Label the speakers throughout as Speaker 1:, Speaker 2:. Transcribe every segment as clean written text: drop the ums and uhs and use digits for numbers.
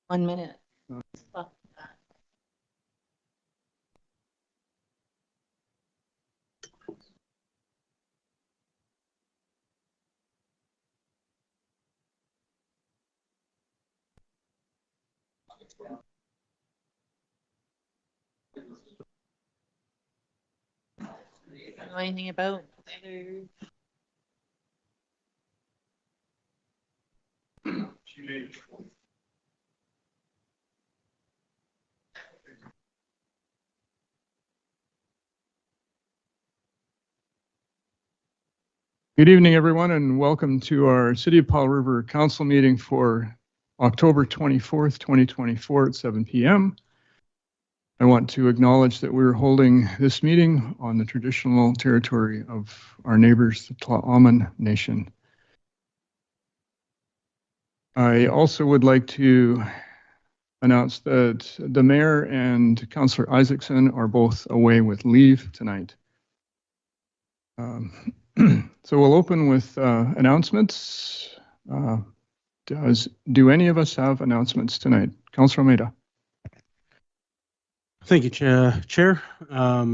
Speaker 1: 1 minute. Know anything about
Speaker 2: Good evening, everyone, and welcome to our City of Powell River Council meeting for October 24th, 2024 at 7 p.m. I want to acknowledge that we're holding this meeting on the traditional territory of our neighbors, the Tla'amin Nation. I also would like to announce that the Mayor and Councillor Isaacson are both away with leave tonight. So we'll open with announcements. Do any of us have announcements tonight? Councillor Almeida.
Speaker 3: Thank you, Chair. At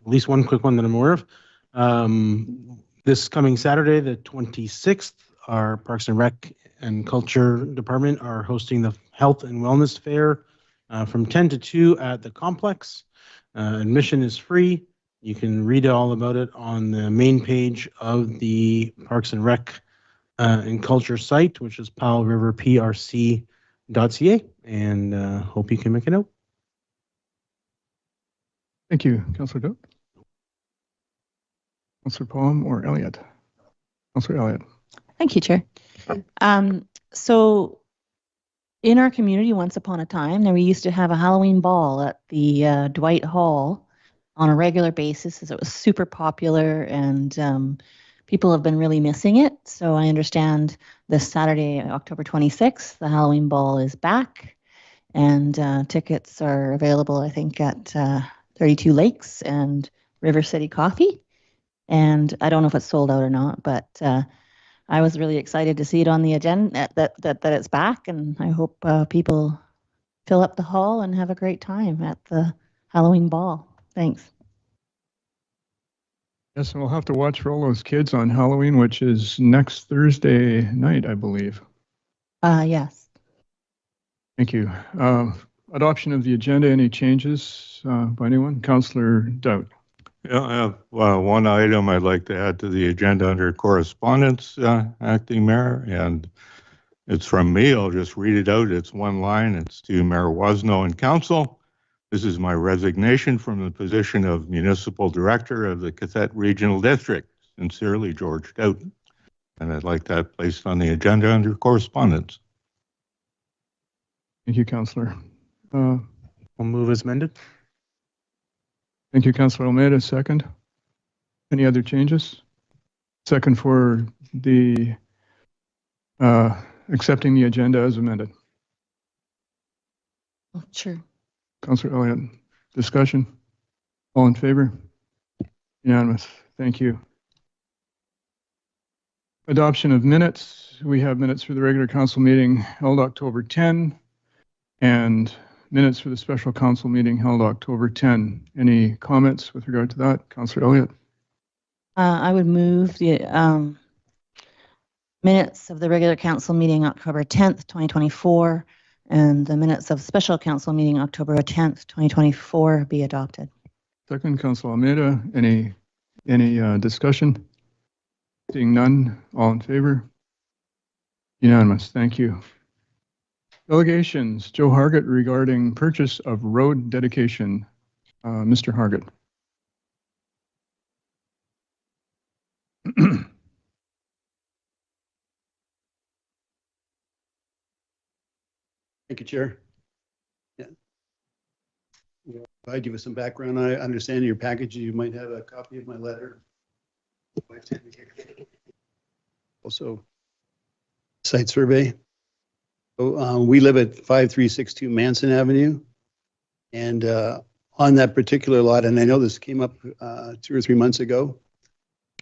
Speaker 3: least one quick one that I'm aware of. This coming Saturday, the 26th, our Parks and Rec and Culture Department are hosting the Health and Wellness Fair from 10 to 2 at the complex. Admission is free. You can read all about it on the main page of the Parks and Rec and Culture site, which is powellriverprc.ca, and hope you can make it out.
Speaker 2: Thank you, Councillor Doak. Councillor Palm or Elliott? Councillor Elliott.
Speaker 1: Thank you, Chair. So in our community, once upon a time, we used to have a Halloween ball at the Dwight Hall on a regular basis, as it was super popular, and people have been really missing it. So I understand this Saturday, October 26th, the Halloween ball is back, and tickets are available, I think, at 32 Lakes and River City Coffee. And I don't know if it's sold out or not, but I was really excited to see it on the agenda, that it's back, and I hope people fill up the hall and have a great time at the Halloween ball. Thanks.
Speaker 2: Yes, and we'll have to watch for all those kids on Halloween, which is next Thursday night, I believe.
Speaker 1: Yes.
Speaker 2: Thank you. Adoption of the agenda, any changes by anyone? Councillor Dowd.
Speaker 4: Yeah, I have one item I'd like to add to the agenda under correspondence, Acting Mayor, and it's from me. I'll just read it out. It's one line. It's to Mayor Wasno and Council. This is my resignation from the position of Municipal Director of the Cathett Regional District. Sincerely, George Dowd. And I'd like that placed on the agenda under correspondence.
Speaker 2: Thank you, Councillor.
Speaker 3: I'll move as amended.
Speaker 2: Thank you, Councillor Almeida. Second. Any other changes? Second for the accepting the agenda as amended.
Speaker 1: Oh, sure.
Speaker 2: Councillor Elliott, discussion? All in favor? Unanimous. Thank you. Adoption of minutes. We have minutes for the regular council meeting held October 10 and minutes for the special council meeting held October 10. Any comments with regard to that? Councillor Elliott.
Speaker 1: I would move the minutes of the regular council meeting October 10th, 2024, and the minutes of special council meeting October 10th, 2024 be adopted.
Speaker 2: Second, Councillor Almeida. Any discussion? Seeing none, all in favor? Unanimous. Thank you. Delegations. Joe Hargett regarding purchase of road dedication. Mr. Hargett.
Speaker 5: Thank you, Chair. Yeah. provide you with some background. I understand your package. You might have a copy of my letter. Also, site survey. So, we live at 5362 Manson Avenue. And on that particular lot, and I know this came up 2 or 3 months ago,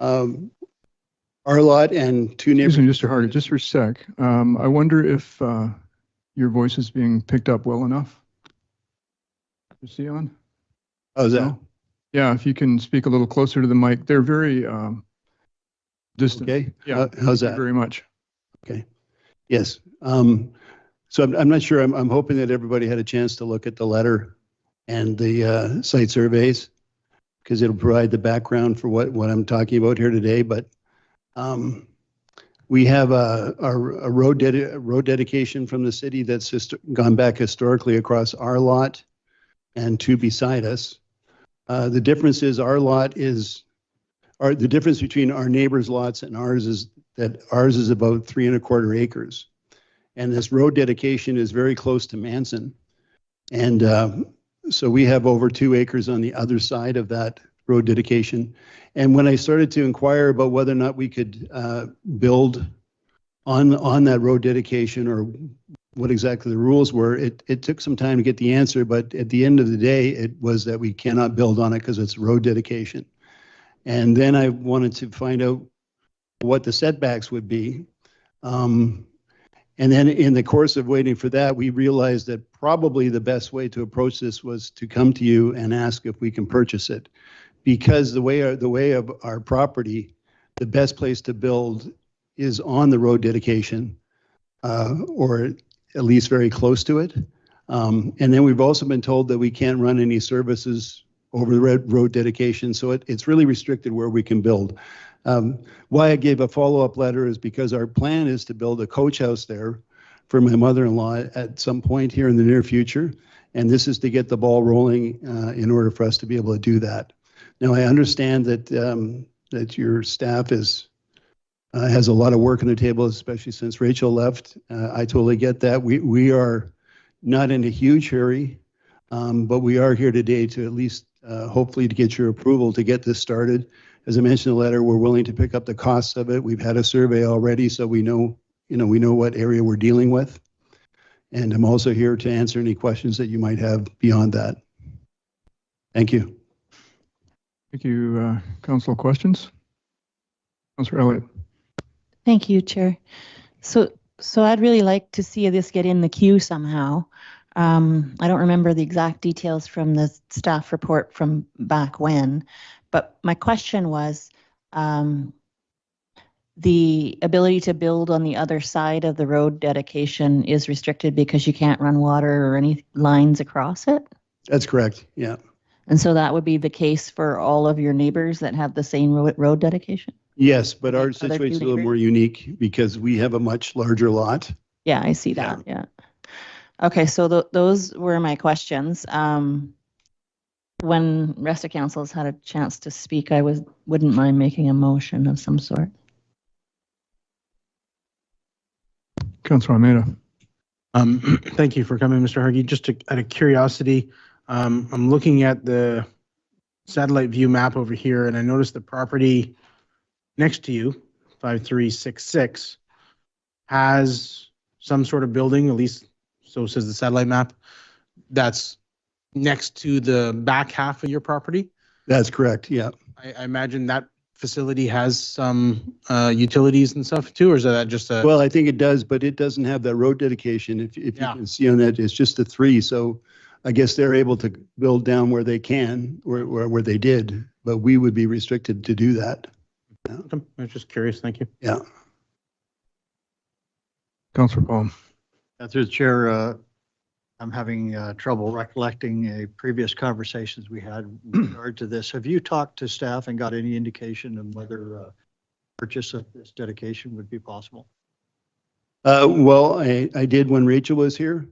Speaker 5: our lot and two neighbors.
Speaker 2: Excuse me, Mr. Hardy, just for a sec. I wonder if your voice is being picked up well enough. Is he on?
Speaker 5: How's that?
Speaker 2: No? Yeah, if you can speak a little closer to the mic. They're very distant.
Speaker 5: Okay.
Speaker 2: Yeah.
Speaker 5: How's
Speaker 2: Thank you
Speaker 5: that?
Speaker 2: very much.
Speaker 5: Okay. Yes. So I'm not sure. I'm hoping that everybody had a chance to look at the letter and the site surveys, because it'll provide the background for what I'm talking about here today. But we have a road dedication from the city that's just gone back historically across our lot and two beside us. The difference is the difference between our neighbors' lots and ours is that ours is about 3¼ acres. And this road dedication is very close to Manson. And so we have over 2 acres on the other side of that road dedication. And when I started to inquire about whether or not we could build on that road dedication or what exactly the rules were, it took some time to get the answer. But at the end of the day, it was that we cannot build on it because it's road dedication. And then I wanted to find out what the setbacks would be. And then in the course of waiting for that, we realized that probably the best way to approach this was to come to you and ask if we can purchase it. Because the way of our property, the best place to build is on the road dedication, or at least very close to it. And then we've also been told that we can't run any services over the road dedication, so it's really restricted where we can build. Why I gave a follow-up letter is because our plan is to build a coach house there for my mother-in-law at some point here in the near future, and this is to get the ball rolling in order for us to be able to do that. Now, I understand that that your staff has a lot of work on the table, especially since Rachel left. I totally get that. We are not in a huge hurry, but we are here today to at least hopefully to get your approval to get this started. As I mentioned in the letter, we're willing to pick up the costs of it. We've had a survey already, so we know what area we're dealing with. And I'm also here to answer any questions that you might have beyond that. Thank you.
Speaker 2: Thank you, Council. Questions? Councilor Elliott.
Speaker 1: Thank you, Chair. So I'd really like to see this get in the queue somehow. I don't remember the exact details from the staff report from back when, but my question was the ability to build on the other side of the road dedication is restricted because you can't run water or any lines across it?
Speaker 5: That's correct, yeah.
Speaker 1: And so that would be the case for all of your neighbors that have the same road dedication?
Speaker 5: Yes, but our
Speaker 1: Other
Speaker 5: situation is a
Speaker 1: two
Speaker 5: little
Speaker 1: neighbors?
Speaker 5: more unique because we have a much larger lot.
Speaker 1: Yeah, I see that. Yeah. Okay, so those were my questions. When rest of council's had a chance to speak, I wouldn't mind making a motion of some sort.
Speaker 2: Councilor Almeida.
Speaker 3: Thank you for coming, Mr. Hargy. Just out of curiosity, I'm looking at the satellite view map over here, and I noticed the property next to you, 5366, has some sort of building, at least so says the satellite map, that's next to the back half of your property.
Speaker 5: That's correct, yeah.
Speaker 3: I imagine that facility has some utilities and stuff too, or is that just a?
Speaker 5: Well, I think it does, but it doesn't have that road dedication. If you
Speaker 3: Yeah.
Speaker 5: can see on that, it's just a 3. So I guess they're able to build down where they can, where they did, but we would be restricted to do that.
Speaker 3: I was just curious. Thank you.
Speaker 5: Yeah.
Speaker 2: Councilor Paul.
Speaker 6: Through the chair, I'm having trouble recollecting previous conversations we had with regard to this. Have you talked to staff and got any indication of whether purchase of this dedication would be possible?
Speaker 5: Well, I did when Rachel was here,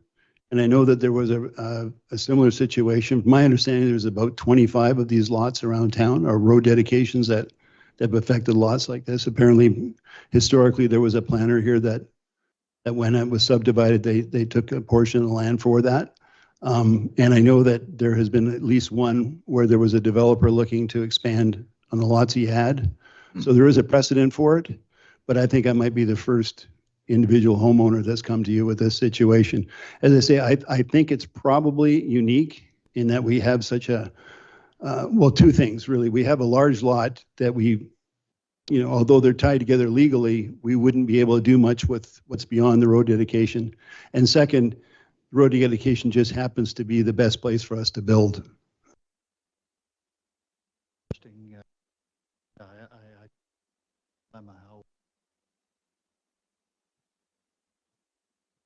Speaker 5: and I know that there was a similar situation. From my understanding, there's about 25 of these lots around town, or road dedications that have affected lots like this. Apparently, historically, there was a planner here that when it was subdivided, they took a portion of the land for that. And I know that there has been at least one where there was a developer looking to expand on the lots he had. So there is a precedent for it, but I think I might be the first individual homeowner that's come to you with this situation. As I say, I think it's probably unique in that we have such a, well, two things really. We have a large lot that we, you know, although they're tied together legally, we wouldn't be able to do much with what's beyond the road dedication. And second, road dedication just happens to be the best place for us to build.
Speaker 6: I'm a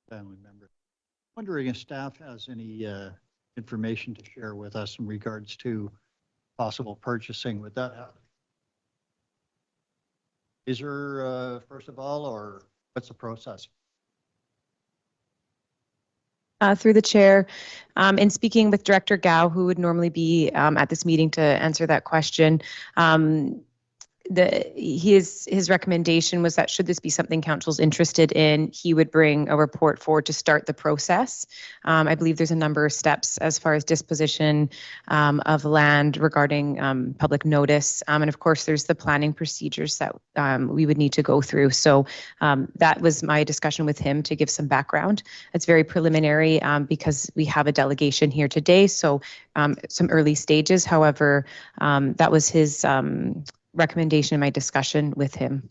Speaker 6: family member. Wondering if staff has any information to share with us in regards to possible purchasing. Would that happen? Is there, first of all, or what's the process?
Speaker 7: Through the chair, in speaking with Director Gao, who would normally be at this meeting to answer that question, his recommendation was that should this be something council's interested in, he would bring a report forward to start the process. I believe there's a number of steps as far as disposition of land regarding public notice. And of course, there's the planning procedures that we would need to go through. So that was my discussion with him to give some background. It's very preliminary because we have a delegation here today. So some early stages. However, that was his recommendation in my discussion with him.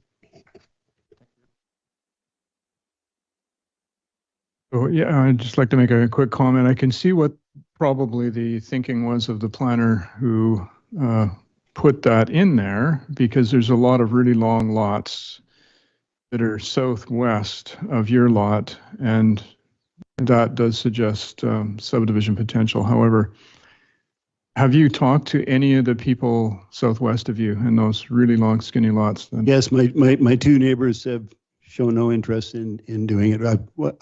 Speaker 2: So yeah, I'd just like to make a quick comment. I can see what probably the thinking was of the planner who put that in there, because there's a lot of really long lots that are southwest of your lot, and that does suggest subdivision potential. However, have you talked to any of the people southwest of you in those really long, skinny lots? Then?
Speaker 5: Yes, my two neighbors have shown no interest in doing it.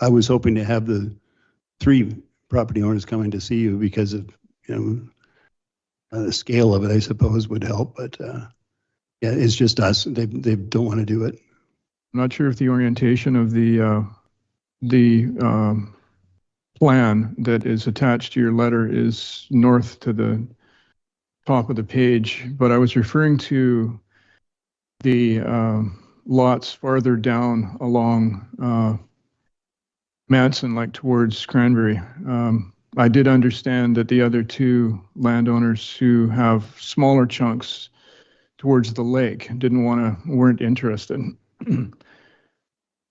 Speaker 5: I was hoping to have the three property owners coming to see you because of, you know, the scale of it, I suppose, would help. But yeah, it's just us. They don't want to do it.
Speaker 2: I'm not sure if the orientation of the plan that is attached to your letter is north to the top of the page, but I was referring to the lots farther down along Madsen, like towards Cranberry. I did understand that the other two landowners who have smaller chunks towards the lake weren't interested. You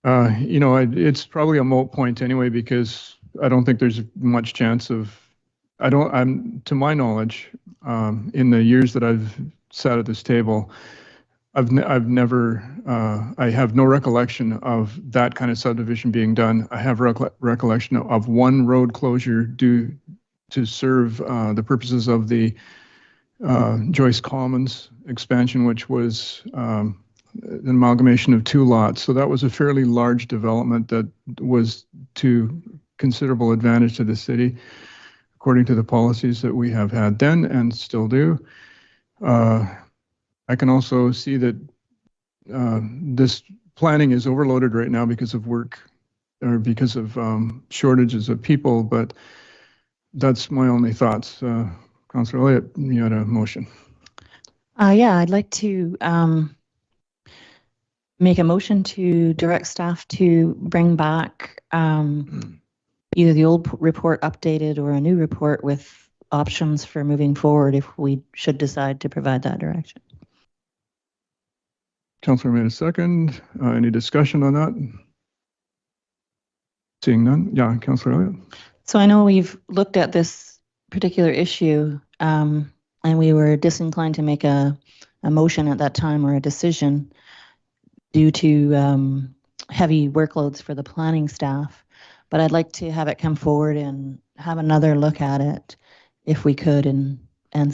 Speaker 2: know, it's probably a moot point anyway, because I don't think there's much chance of, to my knowledge, in the years that I've sat at this table, I have no recollection of that kind of subdivision being done. I have recollection of one road closure due to serve the purposes of the Joyce Commons expansion, which was an amalgamation of two lots. So that was a fairly large development that was to considerable advantage to the city, according to the policies that we have had then and still do. I can also see that this planning is overloaded right now because of work or because of shortages of people, but that's my only thoughts. Councillor Elliott, you had a motion.
Speaker 1: Yeah, I'd like to make a motion to direct staff to bring back either the old report updated or a new report with options for moving forward if we should decide to provide that direction.
Speaker 2: Councillor made a second. Any discussion on that? Seeing none. Yeah, Councillor Elliott.
Speaker 1: So I know we've looked at this particular issue and we were disinclined to make a motion at that time or a decision due to heavy workloads for the planning staff. But I'd like to have it come forward and have another look at it if we could, and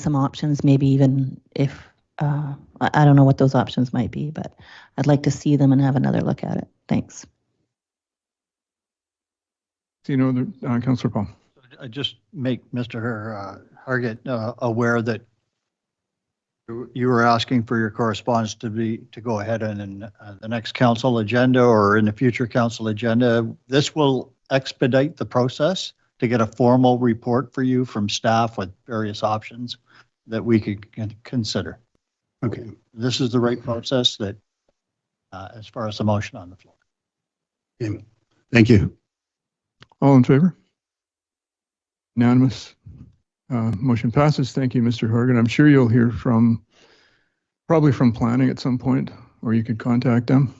Speaker 1: some options, maybe even if, I don't know what those options might be, but I'd like to see them and have another look at it. Thanks.
Speaker 2: You know, Councillor Paul.
Speaker 6: I just make Mr. Hargett aware that you were asking for your correspondence to go ahead and in the next council agenda or in the future council agenda. This will expedite the process. to get a formal report for you from staff with various options that we could consider.
Speaker 5: Okay.
Speaker 6: This is the right process that, as far as the motion on the floor.
Speaker 5: Okay. Thank you.
Speaker 2: All in favor? Unanimous. Motion passes. Thank you, Mr. Horgan. I'm sure you'll hear probably from planning at some point, or you could contact them.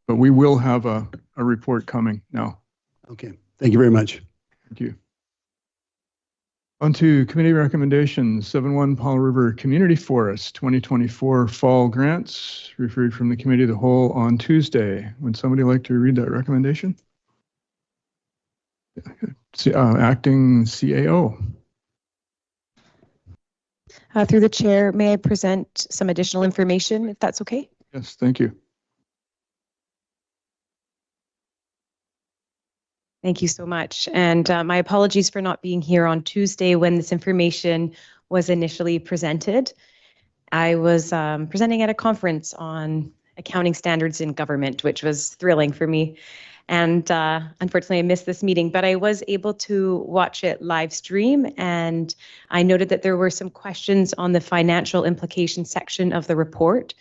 Speaker 2: But we will have a report coming now.
Speaker 5: Okay. Thank you very much.
Speaker 2: Thank you. On to committee recommendations. 7-1 Powell River Community Forest 2024 Fall Grants, referred from the Committee of the Whole on Tuesday. Would somebody like to read that recommendation? Acting CAO.
Speaker 7: Through the chair, may I present some additional information, if that's okay?
Speaker 2: Yes, thank you.
Speaker 7: Thank you so much. And my apologies for not being here on Tuesday when this information was initially presented. I was presenting at a conference on accounting standards in government, which was thrilling for me. And unfortunately, I missed this meeting, but I was able to watch it live stream. And I noted that there were some questions on the financial implication section of the report.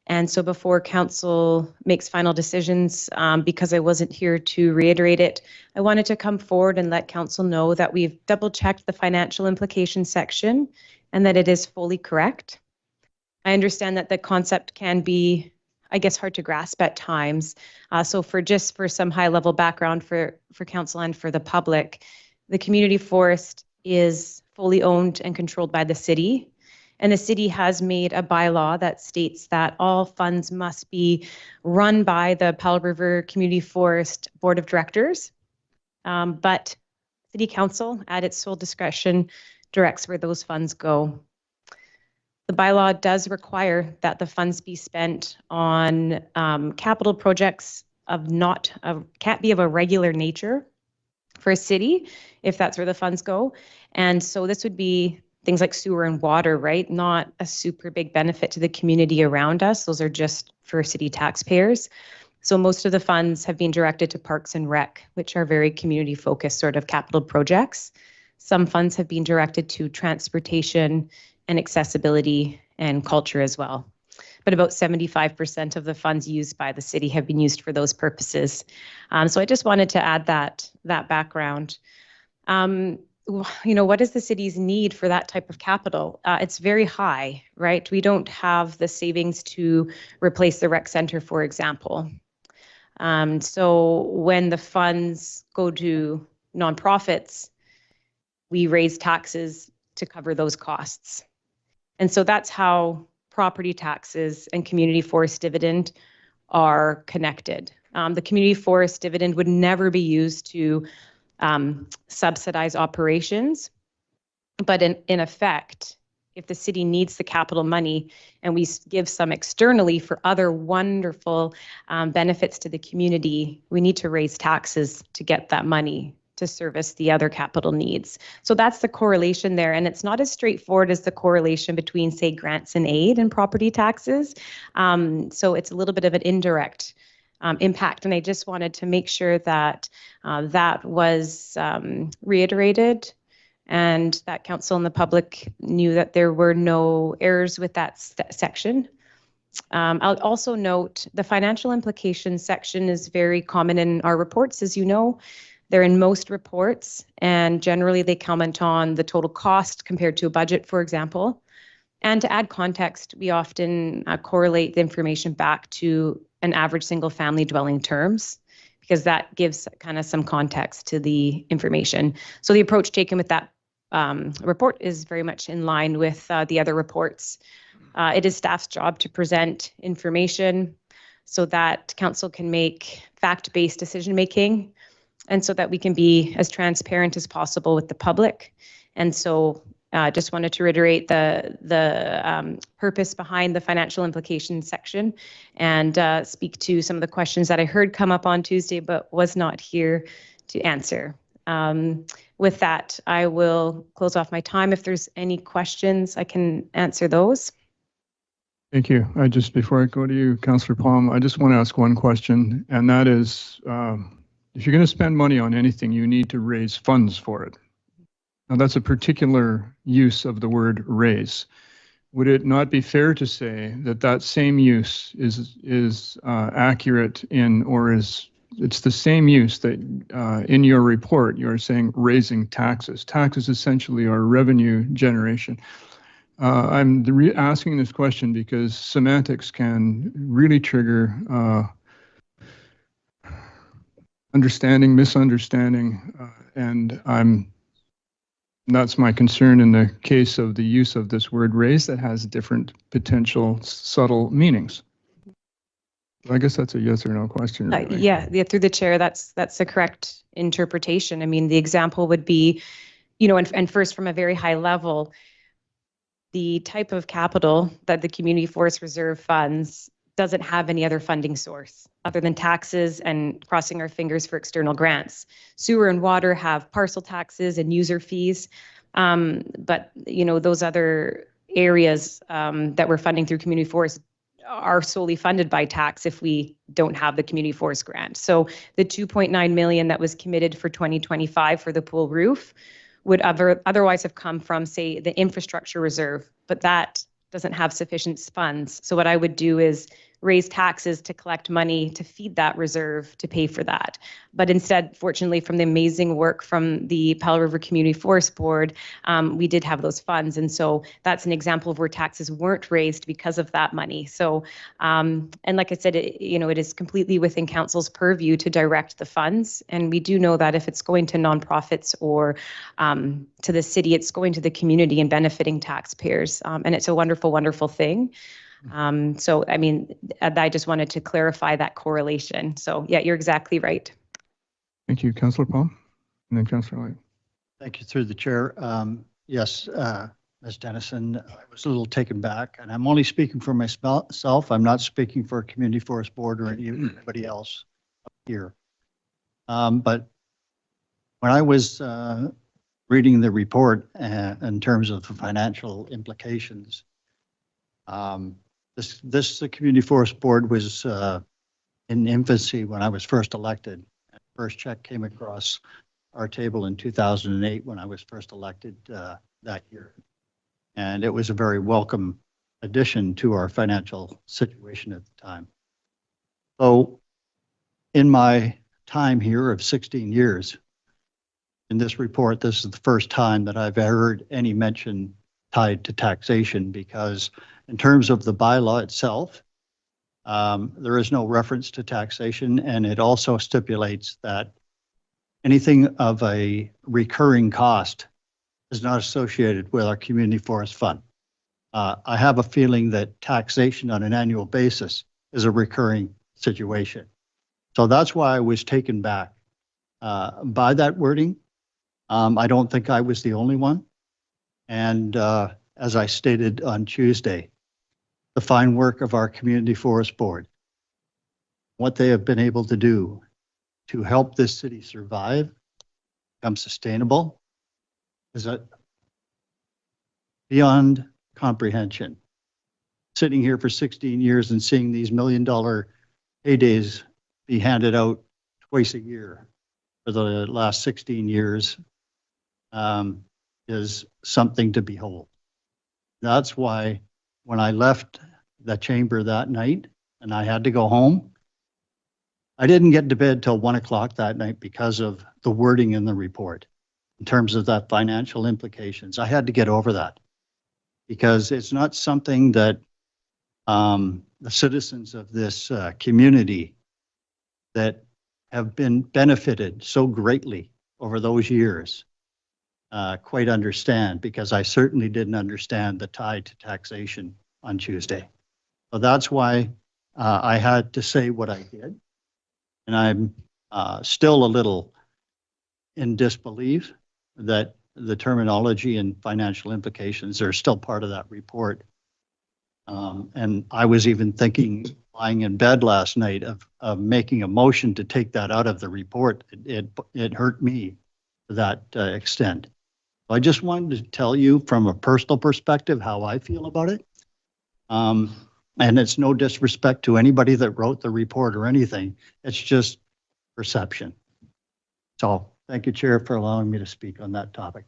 Speaker 7: And so before council makes final decisions, because I wasn't here to reiterate it, I wanted to come forward and let council know that we've double checked the financial implication section and that it is fully correct. I understand that the concept can be, I guess, hard to grasp at times. So for some high level background for council and for the public, the community forest is fully owned and controlled by the city. And the city has made a bylaw that states that all funds must be run by the Powell River Community Forest Board of Directors. But City Council, at its sole discretion, directs where those funds go. The bylaw does require that the funds be spent on capital projects can't be of a regular nature for a city, if that's where the funds go. And so this would be things like sewer and water, right? Not a super big benefit to the community around us. Those are just for city taxpayers. So most of the funds have been directed to Parks and Rec, which are very community focused sort of capital projects. Some funds have been directed to transportation and accessibility and culture as well. But about 75% of the funds used by the city have been used for those purposes. So I just wanted to add that background. What is the city's need for that type of capital? It's very high, right? We don't have the savings to replace the rec center, for example. So when the funds go to nonprofits, we raise taxes to cover those costs. And so that's how property taxes and community forest dividend are connected. The community forest dividend would never be used to subsidize operations. But in effect, if the city needs the capital money and we give some externally for other wonderful benefits to the community, we need to raise taxes to get that money to service the other capital needs. So that's the correlation there. And it's not as straightforward as the correlation between, say, grants and aid and property taxes. So it's a little bit of an indirect impact. And I just wanted to make sure that that was reiterated and that council and the public knew that there were no errors with that section. I'll also note the financial implications section is very common in our reports, as you know. They're in most reports, and generally they comment on the total cost compared to a budget, for example. And to add context, we often correlate the information back to an average single family dwelling terms, because that gives kind of some context to the information. So the approach taken with that report is very much in line with the other reports. It is staff's job to present information so that council can make fact-based decision-making and so that we can be as transparent as possible with the public. And so just wanted to reiterate the purpose behind the financial implications section and speak to some of the questions that I heard come up on Tuesday but was not here to answer. With that, I will close off my time. If there's any questions, I can answer those.
Speaker 2: Thank you. Before I go to you, Councillor Palm, I just want to ask one question, and that is if you're going to spend money on anything, you need to raise funds for it. Now, that's a particular use of the word raise. Would it not be fair to say that that same use is accurate in, or it's the same use that in your report you're saying raising taxes? Taxes essentially are revenue generation. I'm asking this question because semantics can really trigger understanding, misunderstanding, and that's my concern in the case of the use of this word raise that has different potential subtle meanings. I guess that's a yes or no question. Really.
Speaker 7: Yeah, through the chair, that's the correct interpretation. I mean, the example would be, and first from a very high level, the type of capital that the Community Forest Reserve funds doesn't have any other funding source other than taxes and crossing our fingers for external grants. Sewer and water have parcel taxes and user fees, but those other areas that we're funding through community forest are solely funded by tax if we don't have the community forest grant. So the 2.9 million that was committed for 2025 for the pool roof would otherwise have come from, say, the infrastructure reserve, but that doesn't have sufficient funds. So what I would do is raise taxes to collect money to feed that reserve to pay for that. But instead, fortunately, from the amazing work from the Powell River Community Forest Board, we did have those funds. And so that's an example of where taxes weren't raised because of that money. So, and like I said, it is completely within council's purview to direct the funds. And we do know that if it's going to nonprofits or to the city, it's going to the community and benefiting taxpayers. And it's a wonderful, wonderful thing. So, I mean, I just wanted to clarify that correlation. So, yeah, you're exactly right.
Speaker 2: Thank you, Councillor Paul. And then Councillor White.
Speaker 6: Thank you, through the chair. Yes, Ms. Dennison, I was a little taken back, and I'm only speaking for myself. I'm not speaking for a Community Forest Board or anybody else here. But when I was reading the report in terms of the financial implications, the Community Forest Board was in infancy when I was first elected. First check came across our table in 2008 when I was first elected that year. And it was a very welcome addition to our financial situation at the time. So in my time here of 16 years, in this report, this is the first time that I've heard any mention tied to taxation, because in terms of the bylaw itself, there is no reference to taxation, and it also stipulates that anything of a recurring cost is not associated with our community forest fund. I have a feeling that taxation on an annual basis is a recurring situation. So that's why I was taken back by that wording. I don't think I was the only one. And as I stated on Tuesday, the fine work of our Community Forest Board, what they have been able to do to help this city survive, become sustainable, is beyond comprehension. Sitting here for 16 years and seeing these $1 million paydays be handed out twice a year for the last 16 years is something to behold. That's why when I left the chamber that night and I had to go home, I didn't get to bed till 1 o'clock that night because of the wording in the report in terms of that financial implications. I had to get over that because it's not something that the citizens of this community that have been benefited so greatly over those years quite understand, because I certainly didn't understand the tie to taxation on Tuesday. So that's why I had to say what I did. And I'm still a little in disbelief that the terminology and financial implications are still part of that report. And I was even thinking, lying in bed last night, of making a motion to take that out of the report. It hurt me to that extent. So I just wanted to tell you from a personal perspective how I feel about it. And it's no disrespect to anybody that wrote the report or anything. It's just perception. So thank you, Chair, for allowing me to speak on that topic.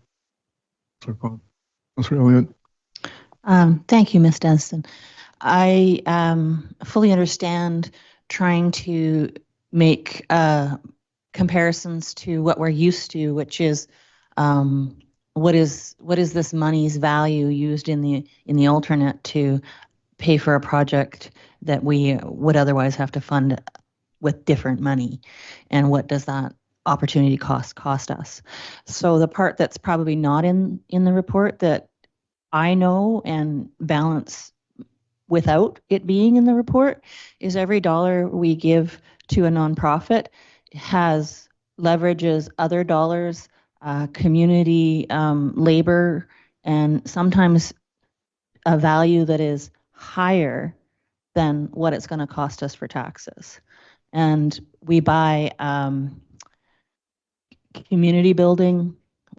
Speaker 2: Councillor Elliott.
Speaker 1: Thank you, Ms. Dunstan. I fully understand trying to make comparisons to what we're used to, which is what is this money's value used in the alternate to pay for a project that we would otherwise have to fund with different money, and what does that opportunity cost us? So the part that's probably not in the report that I know and balance without it being in the report is every dollar we give to a nonprofit leverages other dollars, community labor, and sometimes a value that is higher than what it's going to cost us for taxes. And we buy community building,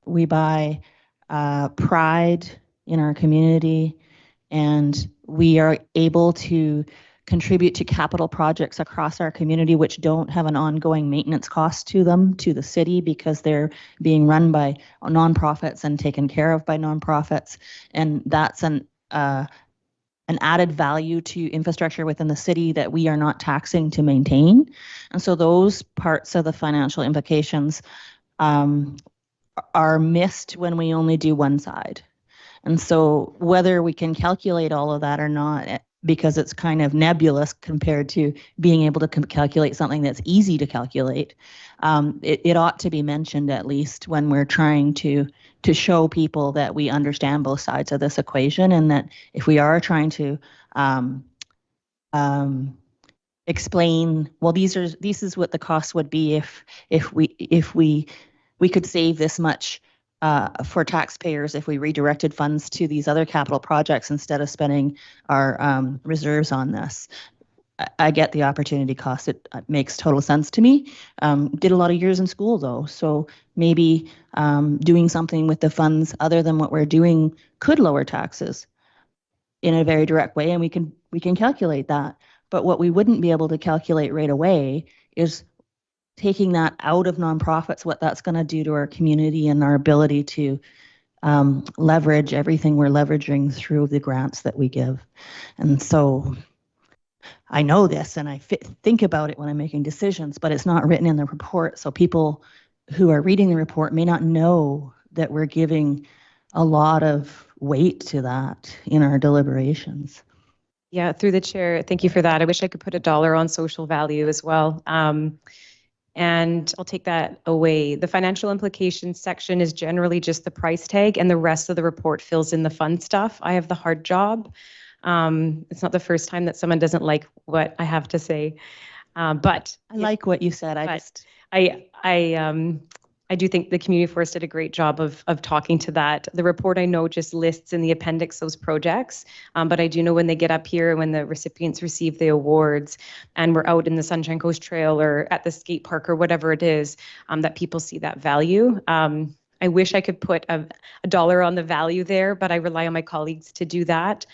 Speaker 1: we buy pride in our community, and we are able to contribute to capital projects across our community which don't have an ongoing maintenance cost to them, to the city, because they're being run by nonprofits and taken care of by nonprofits. And that's an added value to infrastructure within the city that we are not taxing to maintain. And so those parts of the financial implications are missed when we only do one side. And so whether we can calculate all of that or not, because it's kind of nebulous compared to being able to calculate something that's easy to calculate, it ought to be mentioned at least when we're trying to show people that we understand both sides of this equation, and that if we are trying to explain, well, this is what the cost would be if we could save this much for taxpayers if we redirected funds to these other capital projects instead of spending our reserves on this. I get the opportunity cost. It makes total sense to me. Did a lot of years in school though, so maybe doing something with the funds other than what we're doing could lower taxes in a very direct way, and we can calculate that. But what we wouldn't be able to calculate right away is taking that out of nonprofits, what that's going to do to our community and our ability to leverage everything we're leveraging through the grants that we give. And so I know this, and I think about it when I'm making decisions, but it's not written in the report. So people who are reading the report may not know that we're giving a lot of weight to that in our deliberations.
Speaker 7: Yeah, through the chair, thank you for that. I wish I could put a dollar on social value as well. And I'll take that away. The financial implications section is generally just the price tag, and the rest of the report fills in the fun stuff. I have the hard job. It's not the first time that someone doesn't like what I have to say, but
Speaker 1: I like what you said.
Speaker 7: I do think the community forest did a great job of talking to that. The report, I know, just lists in the appendix those projects, but I do know when they get up here, when the recipients receive the awards and we're out in the Sunshine Coast Trail or at the skate park or whatever it is, that people see that value. I wish I could put a dollar on the value there, but I rely on my colleagues to do that.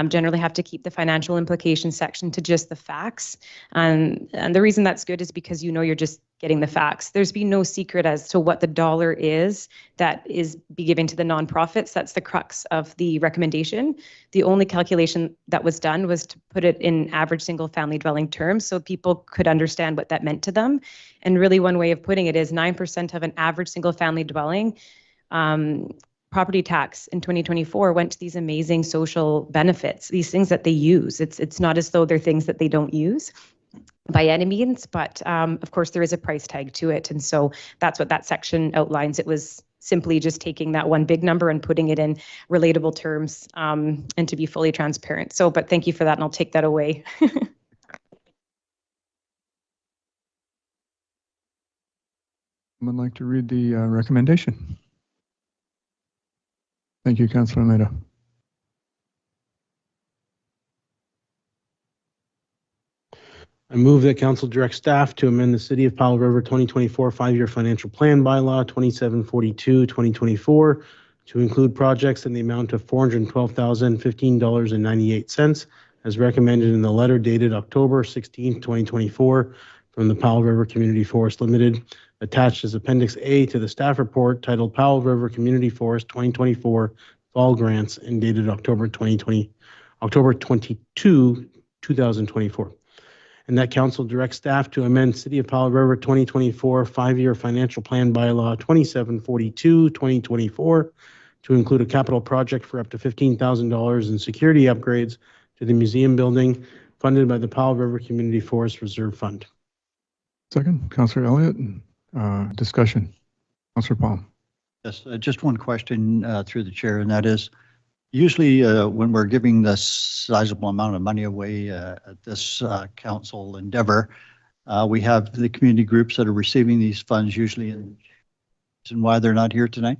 Speaker 7: Generally have to keep the financial implications section to just the facts. And the reason that's good is because you're just getting the facts. There's been no secret as to what the dollar is that is be given to the nonprofits. That's the crux of the recommendation. The only calculation that was done was to put it in average single family dwelling terms so people could understand what that meant to them. And really one way of putting it is 9% of an average single family dwelling property tax in 2024 went to these amazing social benefits, these things that they use. It's not as though they're things that they don't use by any means, but of course there is a price tag to it. And so that's what that section outlines. It was simply just taking that one big number and putting it in relatable terms and to be fully transparent. So, but thank you for that, and I'll take that away.
Speaker 2: Someone like to read the recommendation? Thank you, Councillor Almeida.
Speaker 3: I move that council direct staff to amend the City of Powell River 2024 5-year financial plan bylaw 2742-2024 to include projects in the amount of $412,015.98 as recommended in the letter dated October 16, 2024 from the Powell River Community Forest Limited attached as Appendix A to the staff report titled Powell River Community Forest 2024 Fall Grants and dated October 22, 2024. And that council directs staff to amend City of Powell River 2024 5-year financial plan bylaw 2742-2024 to include a capital project for up to $15,000 in security upgrades to the museum building funded by the Powell River Community Forest Reserve Fund.
Speaker 2: Second, Councillor Elliott. Discussion. Councillor Palm.
Speaker 6: Yes, just one question through the chair, and that is, usually when we're giving this sizable amount of money away at this council endeavor, we have the community groups that are receiving these funds usually, and why they're not here tonight?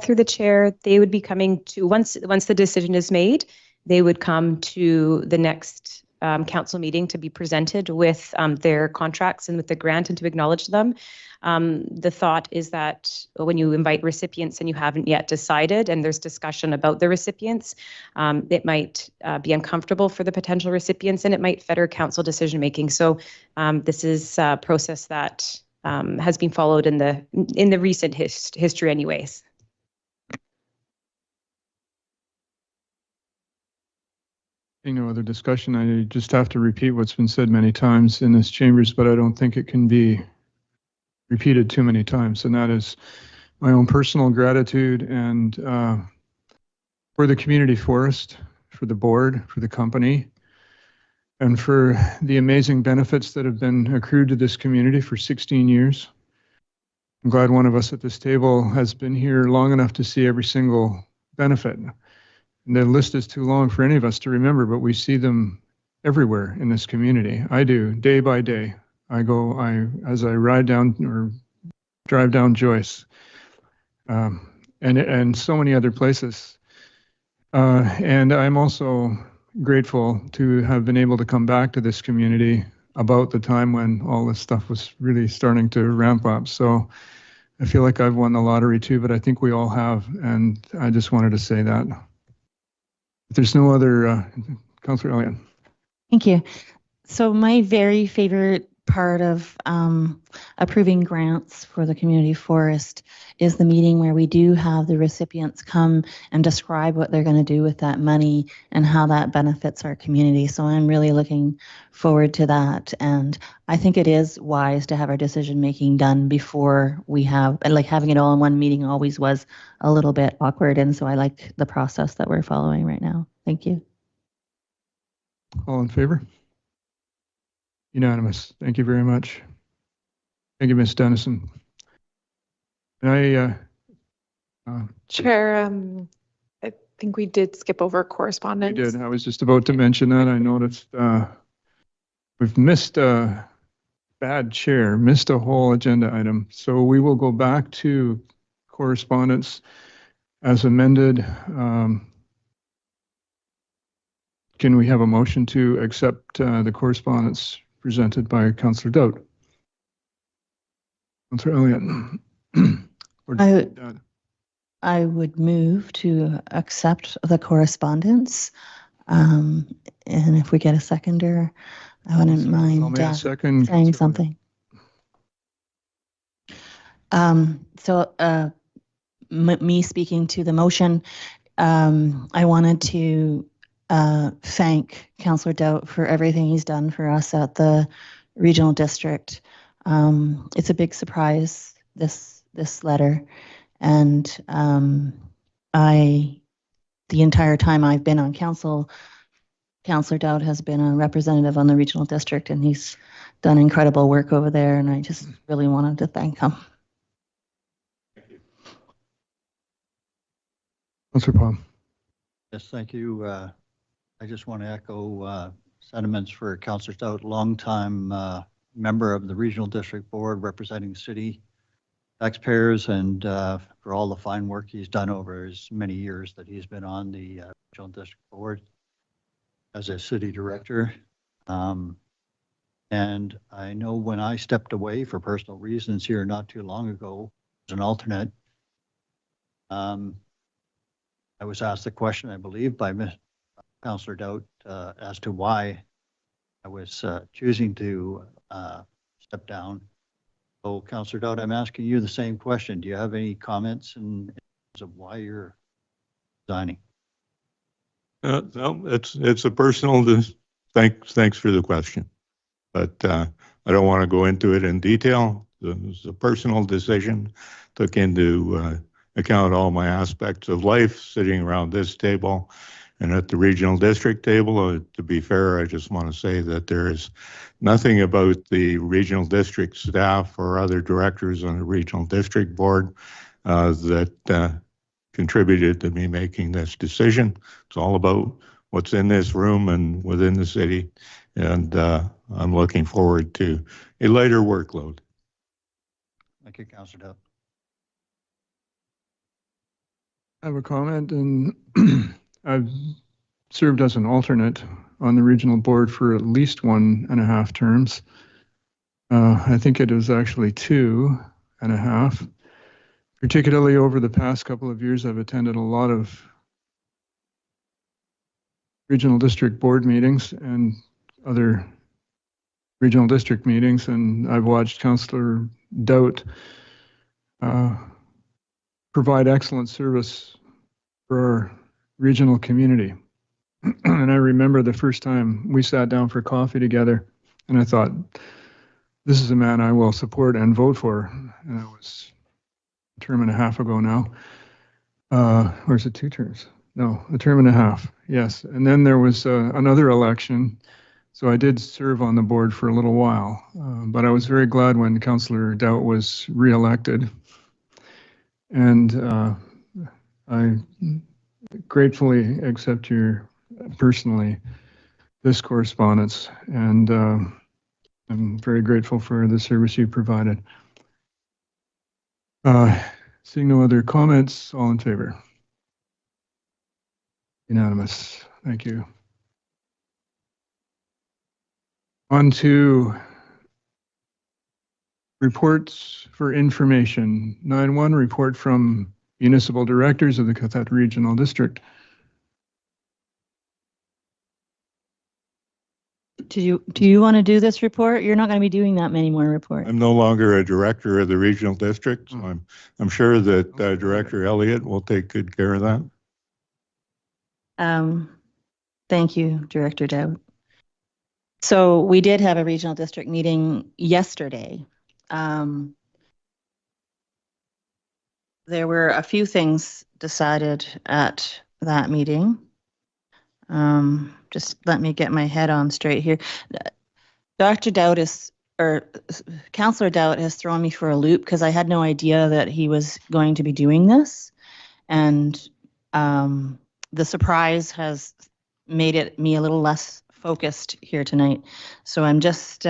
Speaker 7: Through the chair, they would be coming to, once the decision is made, they would come to the next council meeting to be presented with their contracts and with the grant and to acknowledge them. The thought is that when you invite recipients and you haven't yet decided and there's discussion about the recipients, it might be uncomfortable for the potential recipients and it might fetter council decision making. So this is a process that has been followed in the recent history anyways.
Speaker 2: No other discussion. I just have to repeat what's been said many times in this chambers, but I don't think it can be repeated too many times. And that is my own personal gratitude and for the community forest, for the board, for the company, and for the amazing benefits that have been accrued to this community for 16 years. I'm glad one of us at this table has been here long enough to see every single benefit. And the list is too long for any of us to remember, but we see them everywhere in this community. I do, day by day. As I ride down or drive down Joyce, and so many other places. And I'm also grateful to have been able to come back to this community about the time when all this stuff was really starting to ramp up. So I feel like I've won the lottery too, but I think we all have. And I just wanted to say that. If there's no other, Councillor Elliott.
Speaker 1: Thank you. So my very favorite part of approving grants for the community forest is the meeting where we do have the recipients come and describe what they're going to do with that money and how that benefits our community. So I'm really looking forward to that. And I think it is wise to have our decision making done before we have, like having it all in one meeting always was a little bit awkward. And so I like the process that we're following right now. Thank you.
Speaker 2: All in favor? Unanimous. Thank you very much. Thank you, Ms. Dennison. And
Speaker 8: Chair, I think we did skip over correspondence.
Speaker 2: we did. I was just about to mention that. I noticed we've missed a bad chair, missed a whole agenda item. So we will go back to correspondence as amended. Can we have a motion to accept the correspondence presented by Councillor Dowd? Councillor Elliott.
Speaker 1: I would move to accept the correspondence. And if we get a seconder, I wouldn't mind saying something. Me speaking to the motion, I wanted to thank Councillor Dowd for everything he's done for us at the regional district. It's a big surprise, this letter, and the entire time I've been on council, Councillor Dowd has been a representative on the regional district, and he's done incredible work over there, and I just really wanted to thank him.
Speaker 2: Councillor Palm.
Speaker 6: Yes, thank you. I just want to echo sentiments for Councillor Stout, longtime member of the Regional District Board representing city taxpayers, and for all the fine work he's done over his many years that he's been on the Regional District Board as a city director. And I know when I stepped away for personal reasons here not too long ago as an alternate, I was asked the question, I believe, by Councillor Dowd as to why I was choosing to step down. So Councillor Dowd, I'm asking you the same question. Do you have any comments in terms of why you're resigning?
Speaker 4: No, it's a personal, thanks for the question. But I don't want to go into it in detail. It was a personal decision, took into account all my aspects of life sitting around this table and at the regional district table. To be fair, I just want to say that there is nothing about the regional district staff or other directors on the regional district board that contributed to me making this decision. It's all about what's in this room and within the city. And I'm looking forward to a lighter workload.
Speaker 6: Thank you, Councillor Dowd.
Speaker 2: I have a comment, and I've served as an alternate on the regional board for at least 1.5 terms. I think it was actually 2.5. Particularly over the past couple of years, I've attended a lot of regional district board meetings and other regional district meetings, and I've watched Councillor Dowd provide excellent service for our regional community. And I remember the first time we sat down for coffee together, and I thought, this is a man I will support and vote for. And that was a term and a half ago now. Or is it 2 terms? No, a term and a half. Yes. And then there was another election. So I did serve on the board for a little while. But I was very glad when Councillor Dowd was re-elected. And I gratefully accept your personally this correspondence. And I'm very grateful for the service you provided. Seeing no other comments, all in favor? Unanimous. Thank you. On to reports for information. 9.1, report from municipal directors of the Cothette Regional District.
Speaker 1: Do you want to do this report? You're not going to be doing that many more reports.
Speaker 4: I'm no longer a director of the regional district, so I'm sure that Director Elliott will take good care of that.
Speaker 1: Thank you, Director Dowd. So we did have a regional district meeting yesterday. There were a few things decided at that meeting. Just let me get my head on straight here. Dr. Dowd Councillor Dowd has thrown me for a loop because I had no idea that he was going to be doing this. And the surprise has made me a little less focused here tonight. So I'm just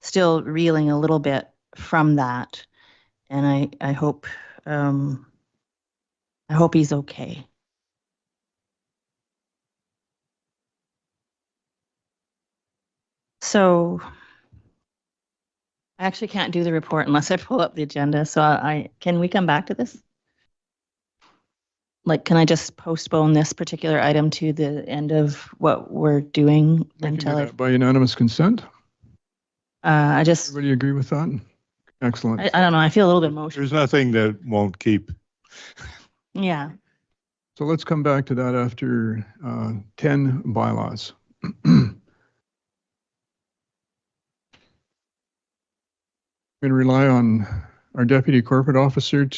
Speaker 1: still reeling a little bit from that. And I hope he's okay. So I actually can't do the report unless I pull up the agenda. So can we come back to this? Like, can I just postpone this particular item to the end of what we're doing until
Speaker 2: by unanimous consent?
Speaker 1: Everybody
Speaker 2: agree with that? Excellent.
Speaker 1: I don't know. I feel a little bit emotional.
Speaker 4: There's nothing that won't keep.
Speaker 1: Yeah.
Speaker 2: So let's come back to that after 10 bylaws. Going to rely on our deputy corporate officer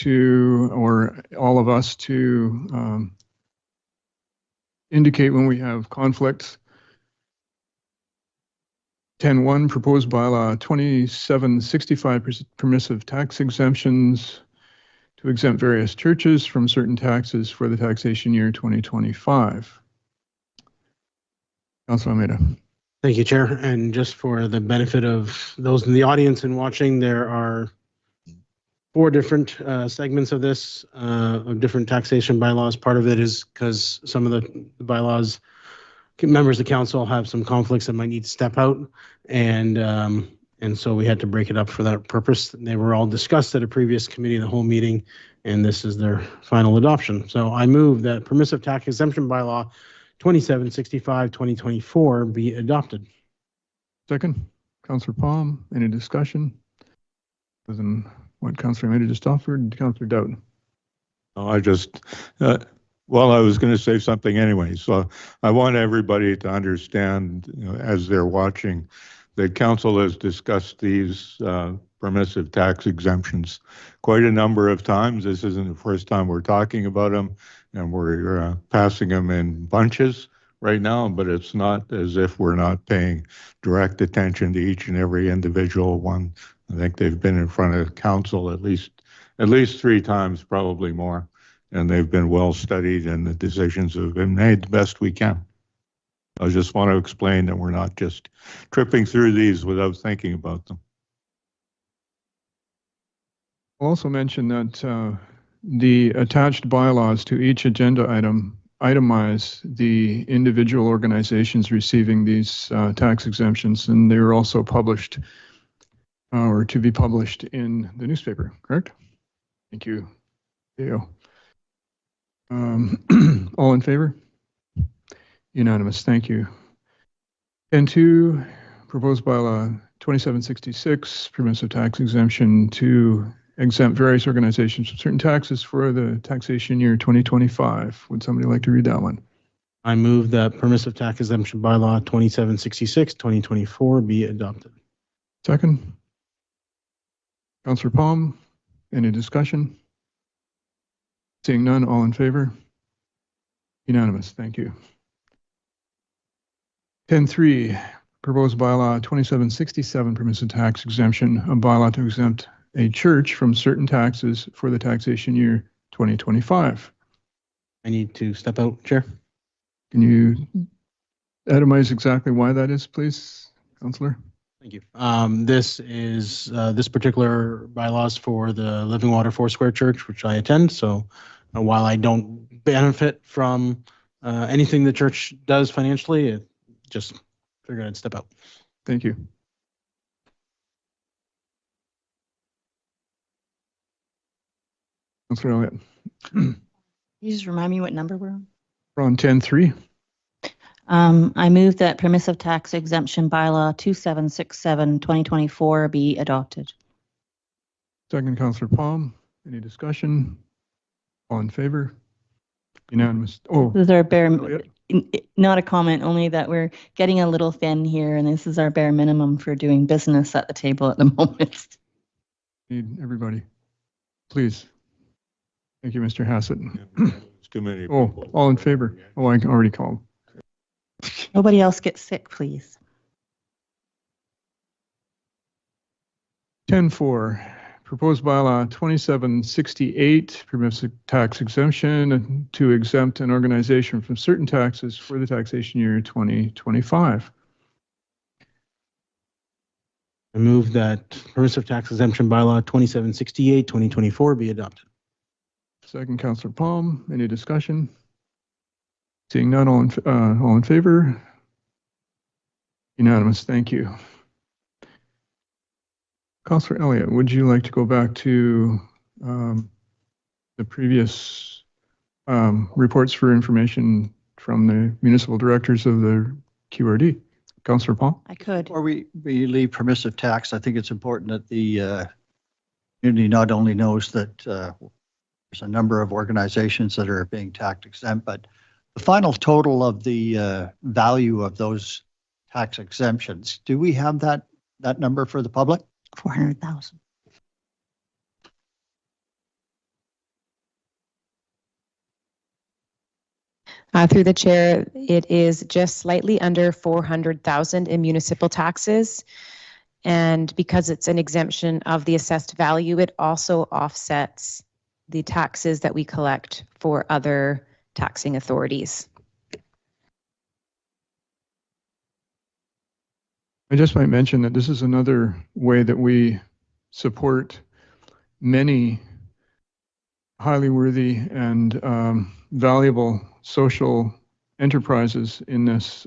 Speaker 2: or all of us to indicate when we have conflicts. 10.1, proposed bylaw 2765 permissive tax exemptions to exempt various churches from certain taxes for the taxation year 2025. Councilor Almeida.
Speaker 3: Thank you, Chair. And just for the benefit of those in the audience and watching, there are 4 different segments of this, of different taxation bylaws. Part of it is because some of the bylaws, members of council have some conflicts that might need to step out. And so we had to break it up for that purpose. They were all discussed at a previous committee of the whole meeting, and this is their final adoption. So I move that permissive tax exemption bylaw 2765 2024 be adopted.
Speaker 2: Second, Councillor Palm, any discussion? Than what Councillor Mayda just offered, Councillor Dowden.
Speaker 4: Oh, I just, well, I was going to say something anyway. So I want everybody to understand, as they're watching, that council has discussed these permissive tax exemptions quite a number of times. This isn't the first time we're talking about them, and we're passing them in bunches right now, but it's not as if we're not paying direct attention to each and every individual one. I think they've been in front of council at least 3 times, probably more, and they've been well studied, and the decisions have been made the best we can. I just want to explain that we're not just tripping through these without thinking about them.
Speaker 2: I'll also mention that the attached bylaws to each agenda item itemize the individual organizations receiving these tax exemptions, and they were also published or to be published in the newspaper, correct? Thank you, Theo. All in favor? Unanimous, thank you. 10.2, proposed bylaw 2766, permissive tax exemption to exempt various organizations from certain taxes for the taxation year 2025. Would somebody like to read that one?
Speaker 3: I move that permissive tax exemption bylaw 2766, 2024 be adopted.
Speaker 2: Second. Councillor Palm, any discussion? Seeing none, all in favor? Unanimous, thank you. 10.3, proposed bylaw 2767, permissive tax exemption, a bylaw to exempt a church from certain taxes for the taxation year 2025.
Speaker 3: I need to step out, Chair.
Speaker 2: Can you itemize exactly why that is, please, Councillor?
Speaker 3: Thank you. This is this particular bylaws for the Living Water Foursquare Church, which I attend. So while I don't benefit from anything the church does financially, it just figured I'd step out.
Speaker 2: Thank you. Councillor Elliott.
Speaker 1: Can you just remind me what number we're on?
Speaker 2: We're on 10.3.
Speaker 1: I move that permissive tax exemption bylaw 2767, 2024 be adopted.
Speaker 2: Second, Councillor Palm. Any discussion? All in favor? Unanimous. Oh,
Speaker 1: This is our bare,
Speaker 2: Elliott.
Speaker 1: not a comment, only that we're getting a little thin here, and this is our bare minimum for doing business at the table at the moment.
Speaker 2: Need everybody. Please. Thank you, Mr. Hassett.
Speaker 4: It's too many
Speaker 2: Oh,
Speaker 4: people.
Speaker 2: all in favor? Oh, I already called.
Speaker 1: Nobody else get sick, please.
Speaker 2: 10.4, proposed bylaw 2768, permissive tax exemption to exempt an organization from certain taxes for the taxation year 2025.
Speaker 3: I move that permissive tax exemption bylaw 2768, 2024 be adopted.
Speaker 2: Second, Councillor Palm. Any discussion? Seeing none, all in favor? Unanimous. Thank you. Councillor Elliott, would you like to go back to the previous reports for information from the municipal directors of the QRD? Councillor Palm?
Speaker 1: I could.
Speaker 6: Before we leave permissive tax, I think it's important that the community not only knows that there's a number of organizations that are being tax exempt, but the final total of the value of those tax exemptions, do we have that number for the public?
Speaker 1: 400,000.
Speaker 7: Through the chair, it is just slightly under 400,000 in municipal taxes. And because it's an exemption of the assessed value, it also offsets the taxes that we collect for other taxing authorities.
Speaker 2: I just might mention that this is another way that we support many highly worthy and valuable social enterprises in this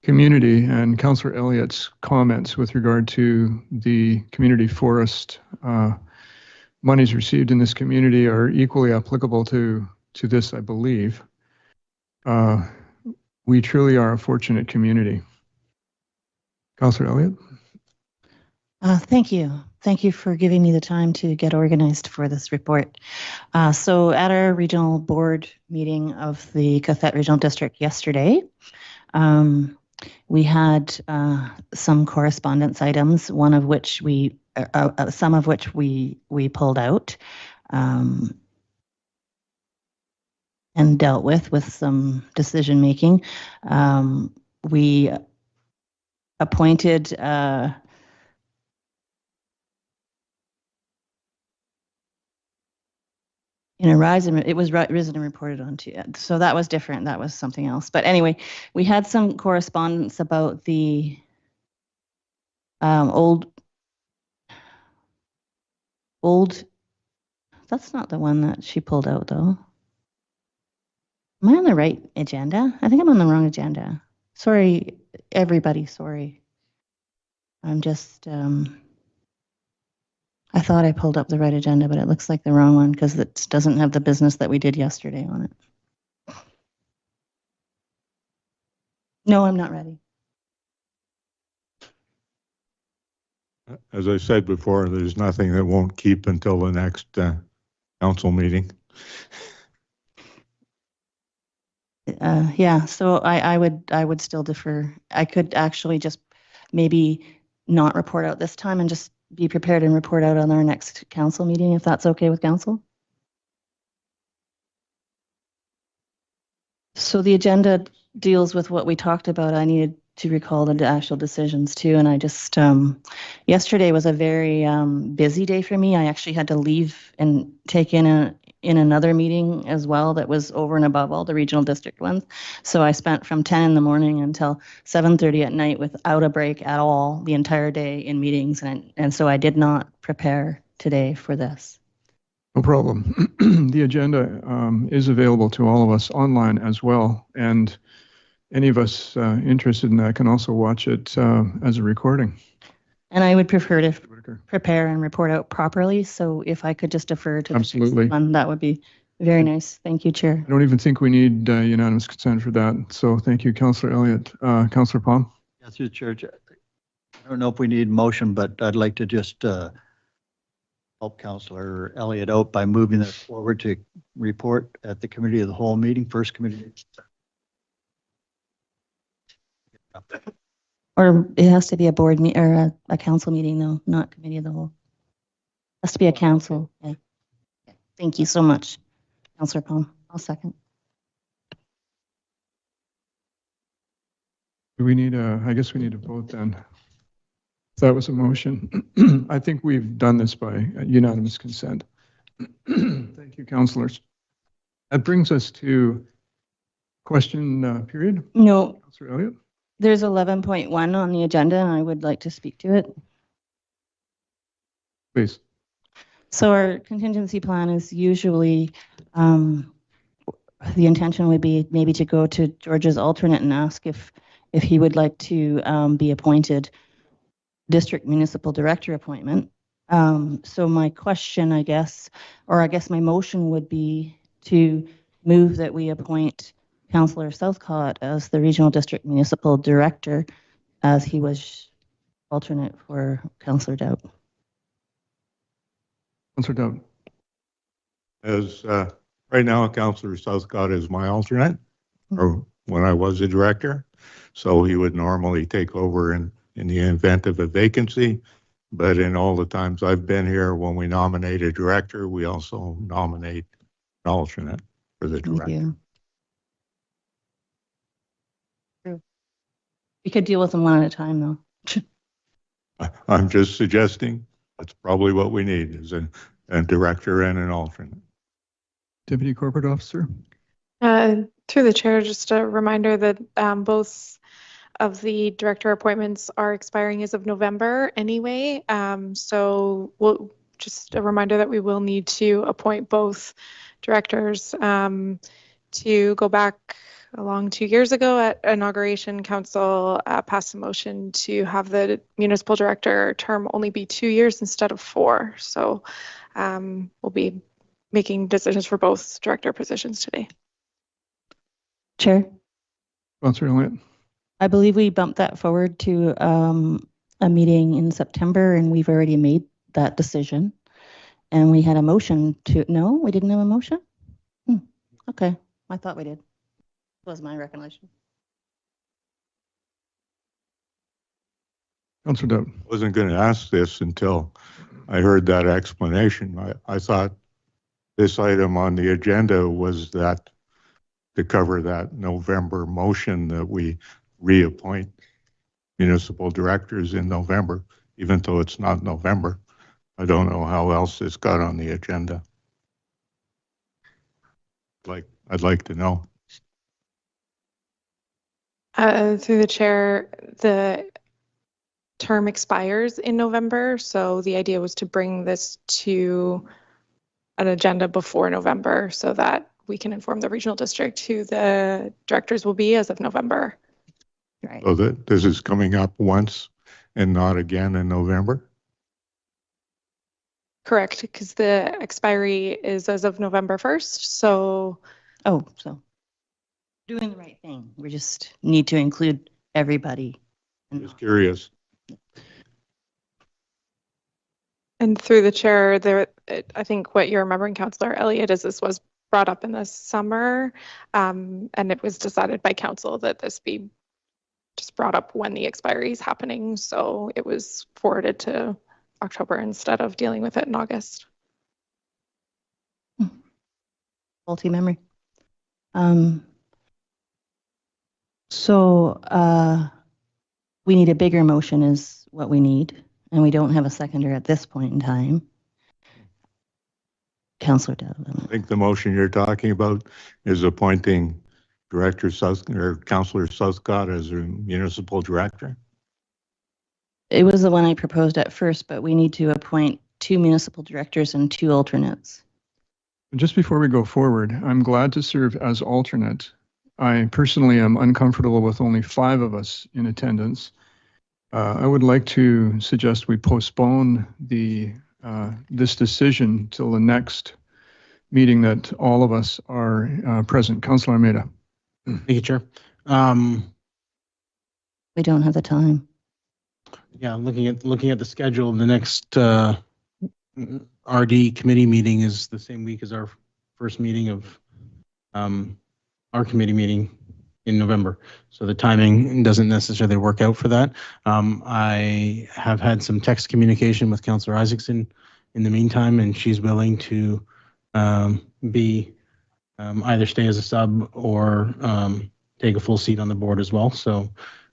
Speaker 2: community, and Councillor Elliott's comments with regard to the community forest monies received in this community are equally applicable to this, I believe. We truly are a fortunate community. Councillor Elliott?
Speaker 1: Thank you. Thank you for giving me the time to get organized for this report. So at our regional board meeting of the Cathett Regional District yesterday, we had some correspondence items, some of which we pulled out and dealt with some decision making. We appointed in a rise, it was risen and reported on to it. So that was different. That was something else. But anyway, we had some correspondence about the old, that's not the one that she pulled out though. Am I on the right agenda? I think I'm on the wrong agenda. Sorry, everybody, sorry. I'm just, I thought I pulled up the right agenda, but it looks like the wrong one because it doesn't have the business that we did yesterday on it. No, I'm not ready.
Speaker 4: As I said before, there's nothing that won't keep until the next council meeting.
Speaker 1: Yeah, so I would still defer. I could actually just maybe not report out this time and just be prepared and report out on our next council meeting, if that's okay with council. So the agenda deals with what we talked about. I needed to recall the actual decisions too, and I just yesterday was a very busy day for me. I actually had to leave and take in another meeting as well that was over and above all the regional district ones. So I spent from 10 in the morning until 7:30 at night without a break at all the entire day in meetings, and so I did not prepare today for this.
Speaker 2: No problem. The agenda is available to all of us online as well, and any of us interested in that can also watch it as a recording.
Speaker 1: And I would prefer to prepare and report out properly. So if I could just defer to the next one, that would be very nice. Thank you, Chair.
Speaker 2: I don't even think we need unanimous consent for that. So thank you, Councillor Elliott. Councillor Palm?
Speaker 6: Yeah, through the Chair. I don't know if we need motion, but I'd like to just help Councillor Elliott out by moving this forward to report at the committee of the whole meeting, first committee.
Speaker 1: Or it has to be a board meeting or a council meeting, though, not committee of the whole. It has to be a council. Yeah. Thank you so much, Councillor Palm. I'll second.
Speaker 2: Do we need I guess we need a vote then. That was a motion. I think we've done this by unanimous consent. Thank you, councillors. That brings us to question period.
Speaker 1: No.
Speaker 2: Councillor Elliott?
Speaker 1: There's 11.1 on the agenda, and I would like to speak to it.
Speaker 2: Please.
Speaker 1: So our contingency plan is usually, the intention would be maybe to go to George's alternate and ask if he would like to be appointed district municipal director appointment. So my question, I guess my motion would be to move that we appoint Councillor Southcott as the regional district municipal director, as he was alternate for Councillor Dowd.
Speaker 2: Councillor Dowd.
Speaker 4: As right now, Councillor Southcott is my alternate, or when I was a director. So he would normally take over in the event of a vacancy. But in all the times I've been here, when we nominate a director, we also nominate an alternate for the director.
Speaker 1: Thank you. We could deal with them one at a time, though.
Speaker 4: I'm just suggesting that's probably what we need, is a director and an alternate.
Speaker 2: Deputy Corporate Officer?
Speaker 8: Through the Chair, just a reminder that both of the director appointments are expiring as of November anyway. So just a reminder that we will need to appoint both directors. To go back along 2 years ago at inauguration, council passed a motion to have the municipal director term only be 2 years instead of 4. So we'll be making decisions for both director positions today.
Speaker 1: Chair?
Speaker 2: Councillor Elliott?
Speaker 1: I believe we bumped that forward to a meeting in September, and we've already made that decision. And we had a motion to, no, we didn't have a motion? Okay, I thought we did. Was my recollection.
Speaker 2: Councillor Dowd.
Speaker 4: Wasn't going to ask this until I heard that explanation. I thought this item on the agenda was that to cover that November motion that we reappoint municipal directors in November, even though it's not November. I don't know how else it's got on the agenda. I'd like to know.
Speaker 8: Through the chair, the term expires in November, so the idea was to bring this to an agenda before November so that we can inform the regional district who the directors will be as of November.
Speaker 1: Right.
Speaker 4: So that this is coming up once and not again in November?
Speaker 8: Correct, because the expiry is as of November 1st, so.
Speaker 1: Oh, so doing the right thing. We just need to include everybody.
Speaker 4: Just curious.
Speaker 8: And through the chair, I think what you're remembering, Councillor Elliott, is this was brought up in the summer, and it was decided by council that this be just brought up when the expiry is happening. So it was forwarded to October instead of dealing with it in August.
Speaker 1: Faulty memory. So we need a bigger motion is what we need, and we don't have a seconder at this point in time. Councillor Dowd.
Speaker 4: I think the motion you're talking about is appointing Director Councillor Southcott as a municipal director.
Speaker 1: It was the one I proposed at first, but we need to appoint 2 municipal directors and 2 alternates.
Speaker 2: Just before we go forward, I'm glad to serve as alternate. I personally am uncomfortable with only 5 of us in attendance. I would like to suggest we postpone this decision till the next meeting that all of us are present. Councillor Almeida.
Speaker 3: Thank you, Chair.
Speaker 1: We don't have the time.
Speaker 3: Yeah, looking at the schedule, the next RD committee meeting is the same week as our first meeting of our committee meeting in November. So the timing doesn't necessarily work out for that. I have had some text communication with Councillor Isaacson in the meantime, and she's willing to be either stay as a sub or take a full seat on the board as well. So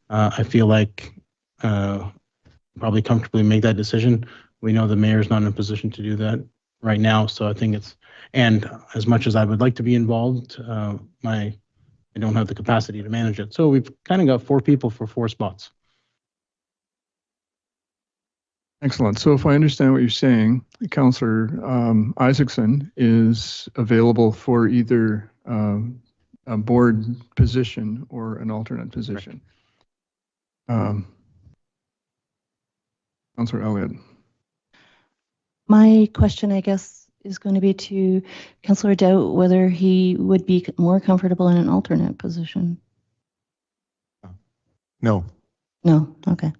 Speaker 3: I feel like probably comfortably make that decision. We know the mayor's not in a position to do that right now, so I think it's, and as much as I would like to be involved, I don't have the capacity to manage it. So we've kind of got 4 people for 4 spots.
Speaker 2: Excellent. So if I understand what you're saying, Councillor Isaacson is available for either a board position or an alternate position. Councillor Elliott.
Speaker 1: My question, I guess, is going to be to Councillor Dowd whether he would be more comfortable in an alternate position.
Speaker 4: No.
Speaker 1: No, okay.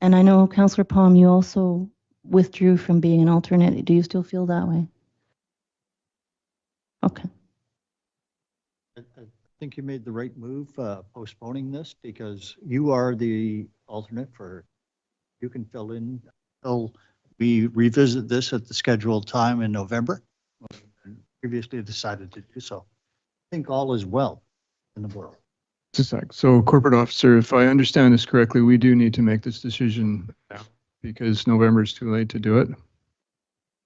Speaker 1: And I know Councillor Palm, you also withdrew from being an alternate. Do you still feel that way? Okay.
Speaker 6: I think you made the right move postponing this because you are the alternate you can fill in until we revisit this at the scheduled time in November. Previously decided to do so. I think all is well in the world.
Speaker 2: Just a sec. So corporate officer, if I understand this correctly, we do need to make this decision now because November is too late to do it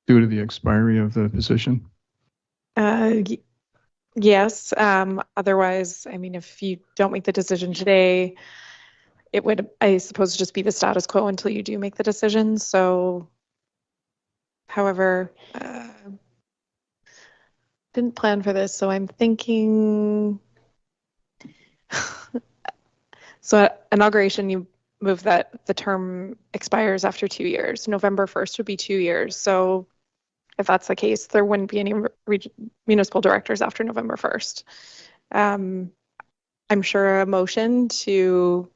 Speaker 2: due to the expiry of the position.
Speaker 8: Yes. Otherwise, I mean, if you don't make the decision today, it would, I suppose, just be the status quo until you do make the decision. So, however, didn't plan for this, so I'm thinking. So at inauguration, you move that the term expires after 2 years. November 1st would be 2 years. So if that's the case, there wouldn't be any municipal directors after November 1st. I'm sure a motion to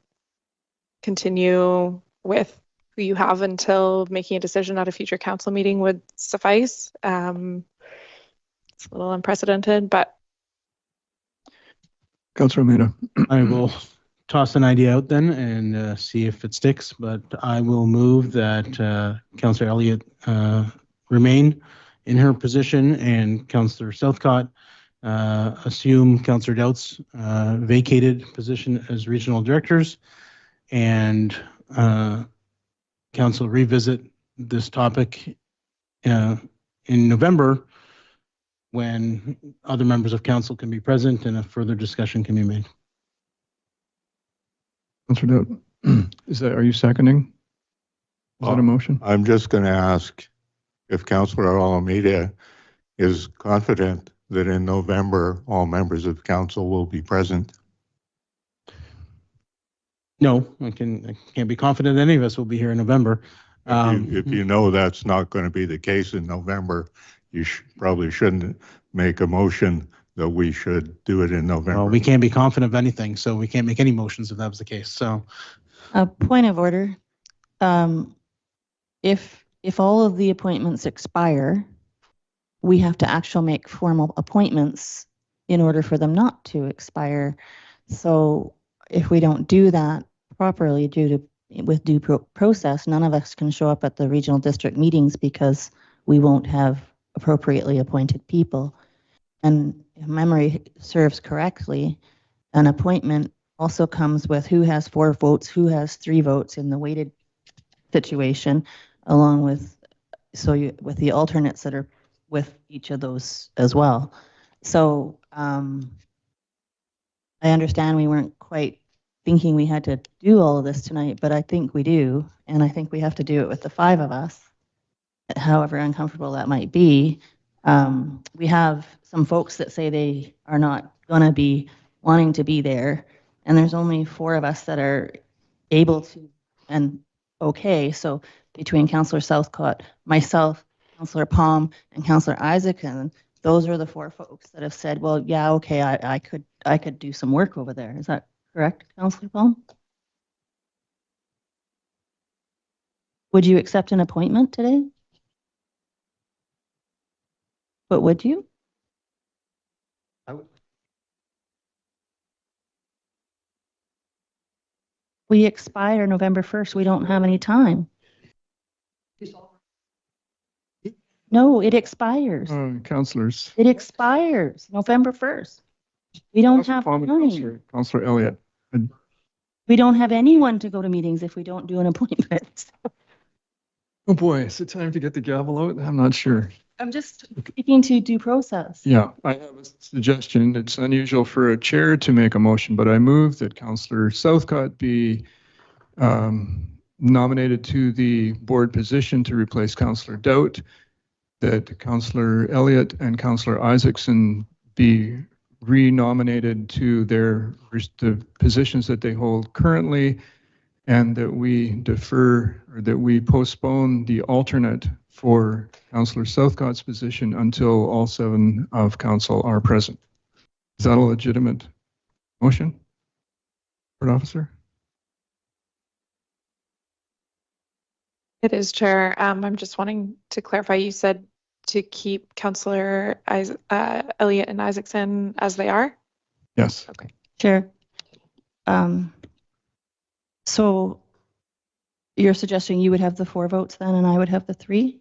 Speaker 8: continue with who you have until making a decision at a future council meeting would suffice. It's a little unprecedented, but
Speaker 2: Councillor Almeida.
Speaker 3: I will toss an idea out then and see if it sticks, but I will move that Councillor Elliott remain in her position and Councillor Southcott assume Councillor Doubt's vacated position as regional directors, and council revisit this topic in November when other members of council can be present and a further discussion can be made.
Speaker 2: Councillor Doubt, are you seconding? Is that a motion?
Speaker 4: I'm just going to ask if Councillor Almeida is confident that in November, all members of council will be present.
Speaker 3: No, I can't be confident any of us will be here in November.
Speaker 4: If you know that's not going to be the case in November, you probably shouldn't make a motion that we should do it in November.
Speaker 3: Well, we can't be confident of anything, so we can't make any motions if that was the case. So,
Speaker 1: A point of order. If all of the appointments expire, we have to actually make formal appointments in order for them not to expire. So if we don't do that properly with due process, none of us can show up at the regional district meetings because we won't have appropriately appointed people. And if memory serves correctly, an appointment also comes with who has 4 votes, who has 3 votes in the weighted situation, along with with the alternates that are with each of those as well. So I understand we weren't quite thinking we had to do all of this tonight, but I think we do, and I think we have to do it with the 5 of us, however uncomfortable that might be. We have some folks that say they are not going to be wanting to be there, and there's only 4 of us that are able to and okay. So between Councillor Southcott, myself, Councillor Palm, and Councillor Isaacson, those are the 4 folks that have said, well, yeah, okay, I could do some work over there. Is that correct, Councillor Palm? Would you accept an appointment today? But would you? We expire November 1st. We don't have any time. No, it expires.
Speaker 2: Councillors.
Speaker 1: It expires November 1st. We don't have time.
Speaker 2: Councillor Elliott.
Speaker 1: We don't have anyone to go to meetings if we don't do an appointment.
Speaker 2: Oh boy, is it time to get the gavel out? I'm not sure.
Speaker 1: I'm just speaking to due process.
Speaker 2: Yeah, I have a suggestion. It's unusual for a chair to make a motion, but I move that Councillor Southcott be nominated to the board position to replace Councillor Doubt, that Councillor Elliott and Councillor Isaacson be renominated to the positions that they hold currently, and that we defer or that we postpone the alternate for Councillor Southcott's position until all 7 of council are present. Is that a legitimate motion, Board Officer?
Speaker 8: it is, Chair. I'm just wanting to clarify. You said to keep Councillor Elliott and Isaacson as they are?
Speaker 2: Yes.
Speaker 8: Okay.
Speaker 1: Sure. So you're suggesting you would have the 4 votes then, and I would have the 3?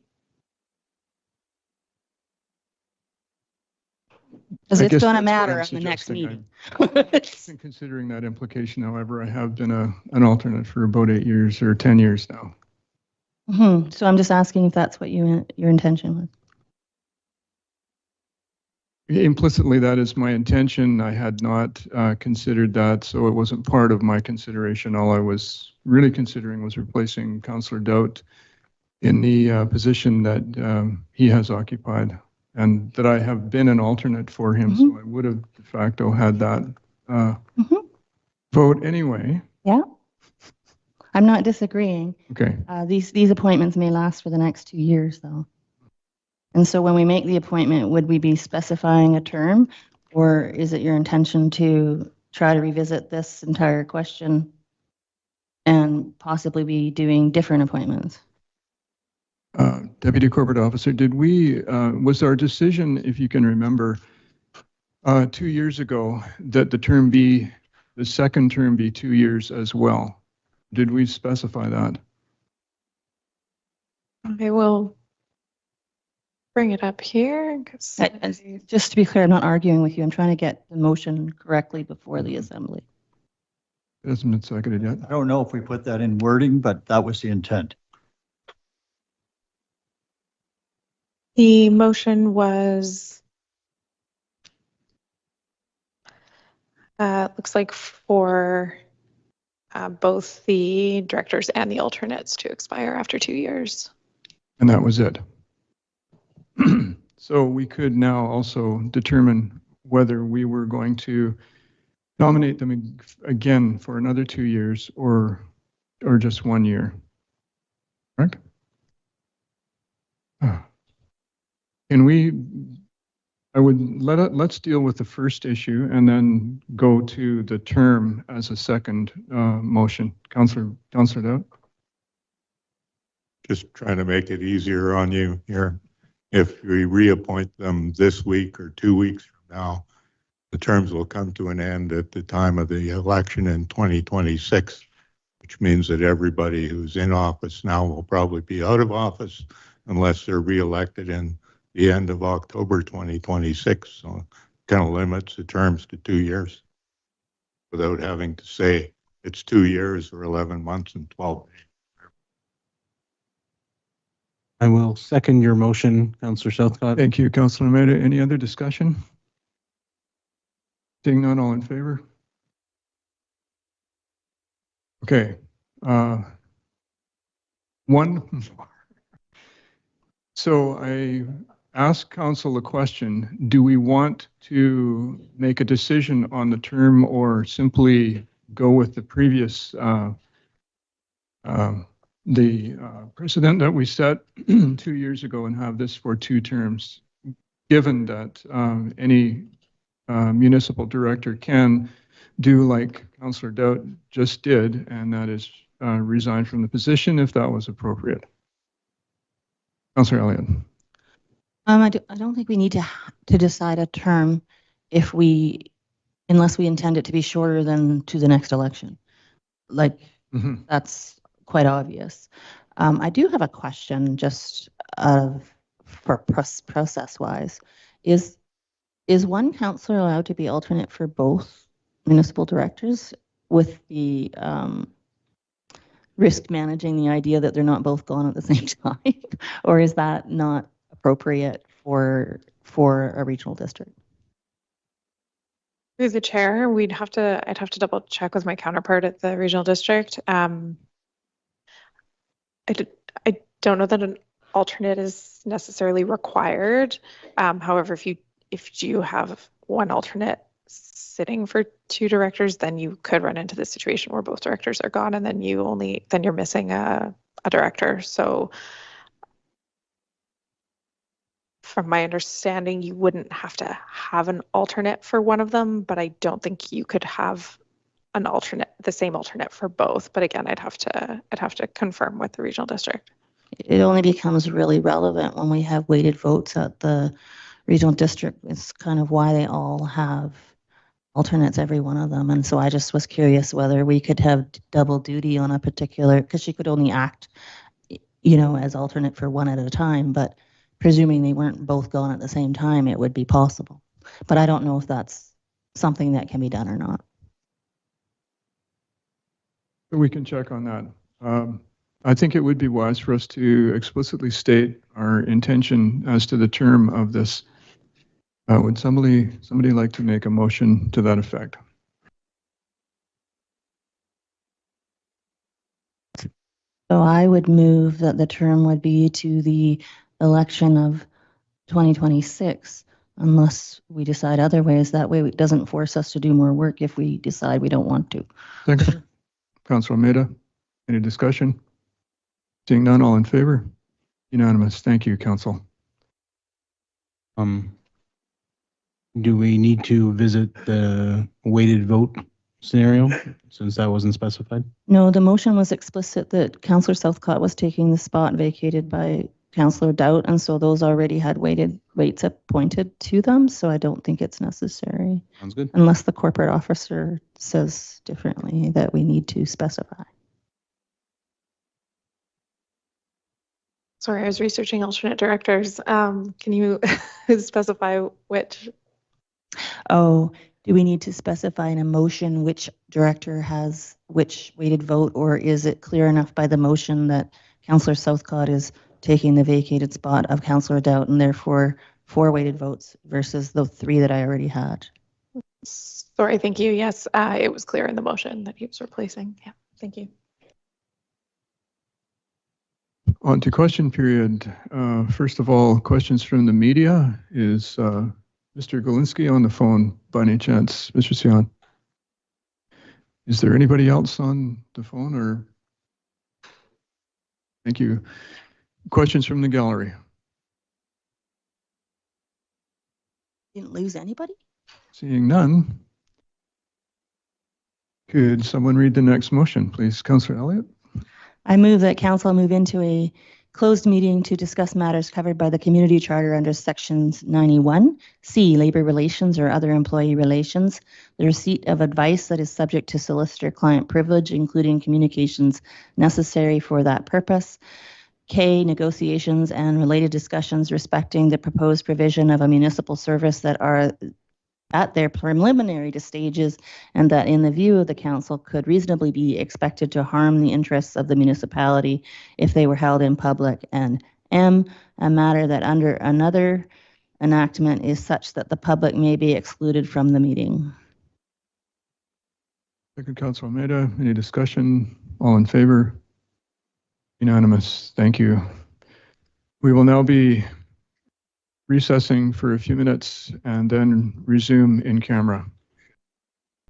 Speaker 1: Because it's going to matter at the next meeting.
Speaker 2: In considering that implication, however, I have been an alternate for about 8 years or 10 years now.
Speaker 1: Mm-hmm. So I'm just asking if that's what your intention was.
Speaker 2: Implicitly, that is my intention. I had not considered that, so it wasn't part of my consideration. All I was really considering was replacing Councillor Doubt in the position that he has occupied, and that I have been an alternate for him, so I would have de facto had that vote anyway.
Speaker 1: Yeah. I'm not disagreeing.
Speaker 2: Okay.
Speaker 1: These appointments may last for the next 2 years, though. And so when we make the appointment, would we be specifying a term, or is it your intention to try to revisit this entire question and possibly be doing different appointments.
Speaker 2: Deputy Corporate Officer, did we, was our decision, if you can remember, 2 years ago that the second term be 2 years as well? Did we specify that?
Speaker 8: I will bring it up here.
Speaker 1: Just to be clear, I'm not arguing with you. I'm trying to get the motion correctly before the assembly.
Speaker 2: It hasn't been seconded yet.
Speaker 6: I don't know if we put that in wording, but that was the intent.
Speaker 8: The motion was, looks like for both the directors and the alternates to expire after 2 years.
Speaker 2: And that was it. So we could now also determine whether we were going to nominate them again for another 2 years or just 1 year. Correct? Can we, let's deal with the first issue and then go to the term as a second motion. Councillor Dowd?
Speaker 4: Just trying to make it easier on you here. If we reappoint them this week or 2 weeks from now, the terms will come to an end at the time of the election in 2026, which means that everybody who's in office now will probably be out of office unless they're reelected in the end of October 2026. So it kind of limits the terms to 2 years without having to say it's 2 years or 11 months and 12 days.
Speaker 3: I will second your motion, Councillor Southcott.
Speaker 2: Thank you, Councillor Almeida. Any other discussion? Seeing none, all in favor? Okay. One more. So I asked Council a question. Do we want to make a decision on the term or simply go with the previous precedent that we set 2 years ago and have this for 2 terms, given that any municipal director can do like Councillor Dowd just did, and that is resign from the position if that was appropriate. Councillor Elliott.
Speaker 1: I don't think we need to decide a term unless we intend it to be shorter than to the next election. Like, that's quite obvious. I do have a question just for process-wise. Is one councillor allowed to be alternate for both municipal directors with the risk managing the idea that they're not both gone at the same time? Or is that not appropriate for a regional district?
Speaker 8: Through the chair, I'd have to double check with my counterpart at the regional district. I don't know that an alternate is necessarily required. However, if you have one alternate sitting for 2 directors, then you could run into the situation where both directors are gone, and then you're missing a director. So, from my understanding, you wouldn't have to have an alternate for one of them, but I don't think you could have the same alternate for both. But again, I'd have to confirm with the regional district.
Speaker 1: It only becomes really relevant when we have weighted votes at the regional district. It's kind of why they all have alternates, every one of them. And so I just was curious whether we could have double duty on a particular, because she could only act, as alternate for one at a time, but presuming they weren't both gone at the same time, it would be possible. But I don't know if that's something that can be done or not.
Speaker 2: We can check on that. I think it would be wise for us to explicitly state our intention as to the term of this. Would somebody like to make a motion to that effect?
Speaker 1: So I would move that the term would be to the election of 2026, unless we decide otherwise. That way it doesn't force us to do more work if we decide we don't want to.
Speaker 2: Second. Councillor Almeida, any discussion? Seeing none, all in favor? Unanimous. Thank you, Council.
Speaker 3: Do we need to visit the weighted vote scenario, since that wasn't specified?
Speaker 1: No, the motion was explicit that Councillor Southcott was taking the spot vacated by Councillor Doubt, and so those already had weights appointed to them, so I don't think it's necessary,
Speaker 3: Sounds good.
Speaker 1: unless the corporate officer says differently that we need to specify.
Speaker 8: Sorry, I was researching alternate directors. Can you specify which?
Speaker 1: Oh, do we need to specify in a motion which director has which weighted vote, or is it clear enough by the motion that Councillor Southcott is taking the vacated spot of Councillor Doubt and therefore 4 weighted votes versus the 3 that I already had?
Speaker 8: Sorry, thank you. Yes, it was clear in the motion that he was replacing. Yeah, thank you.
Speaker 2: On to question period. First of all, questions from the media. Is Mr. Galinsky on the phone by any chance? Mr. Sion? Is there anybody else on the phone or? Thank you. Questions from the gallery?
Speaker 1: Didn't lose anybody?
Speaker 2: Seeing none. Could someone read the next motion, please? Councillor Elliott?
Speaker 1: I move that council move into a closed meeting to discuss matters covered by the community charter under sections 91C, labor relations or other employee relations, the receipt of advice that is subject to solicitor-client privilege, including communications necessary for that purpose. K, negotiations and related discussions respecting the proposed provision of a municipal service that are at their preliminary stages and that in the view of the council could reasonably be expected to harm the interests of the municipality if they were held in public. And M, a matter that under another enactment is such that the public may be excluded from the meeting.
Speaker 2: Second, Councillor Almeida. Any discussion? All in favor? Unanimous. Thank you. We will now be recessing for a few minutes and then resume in camera.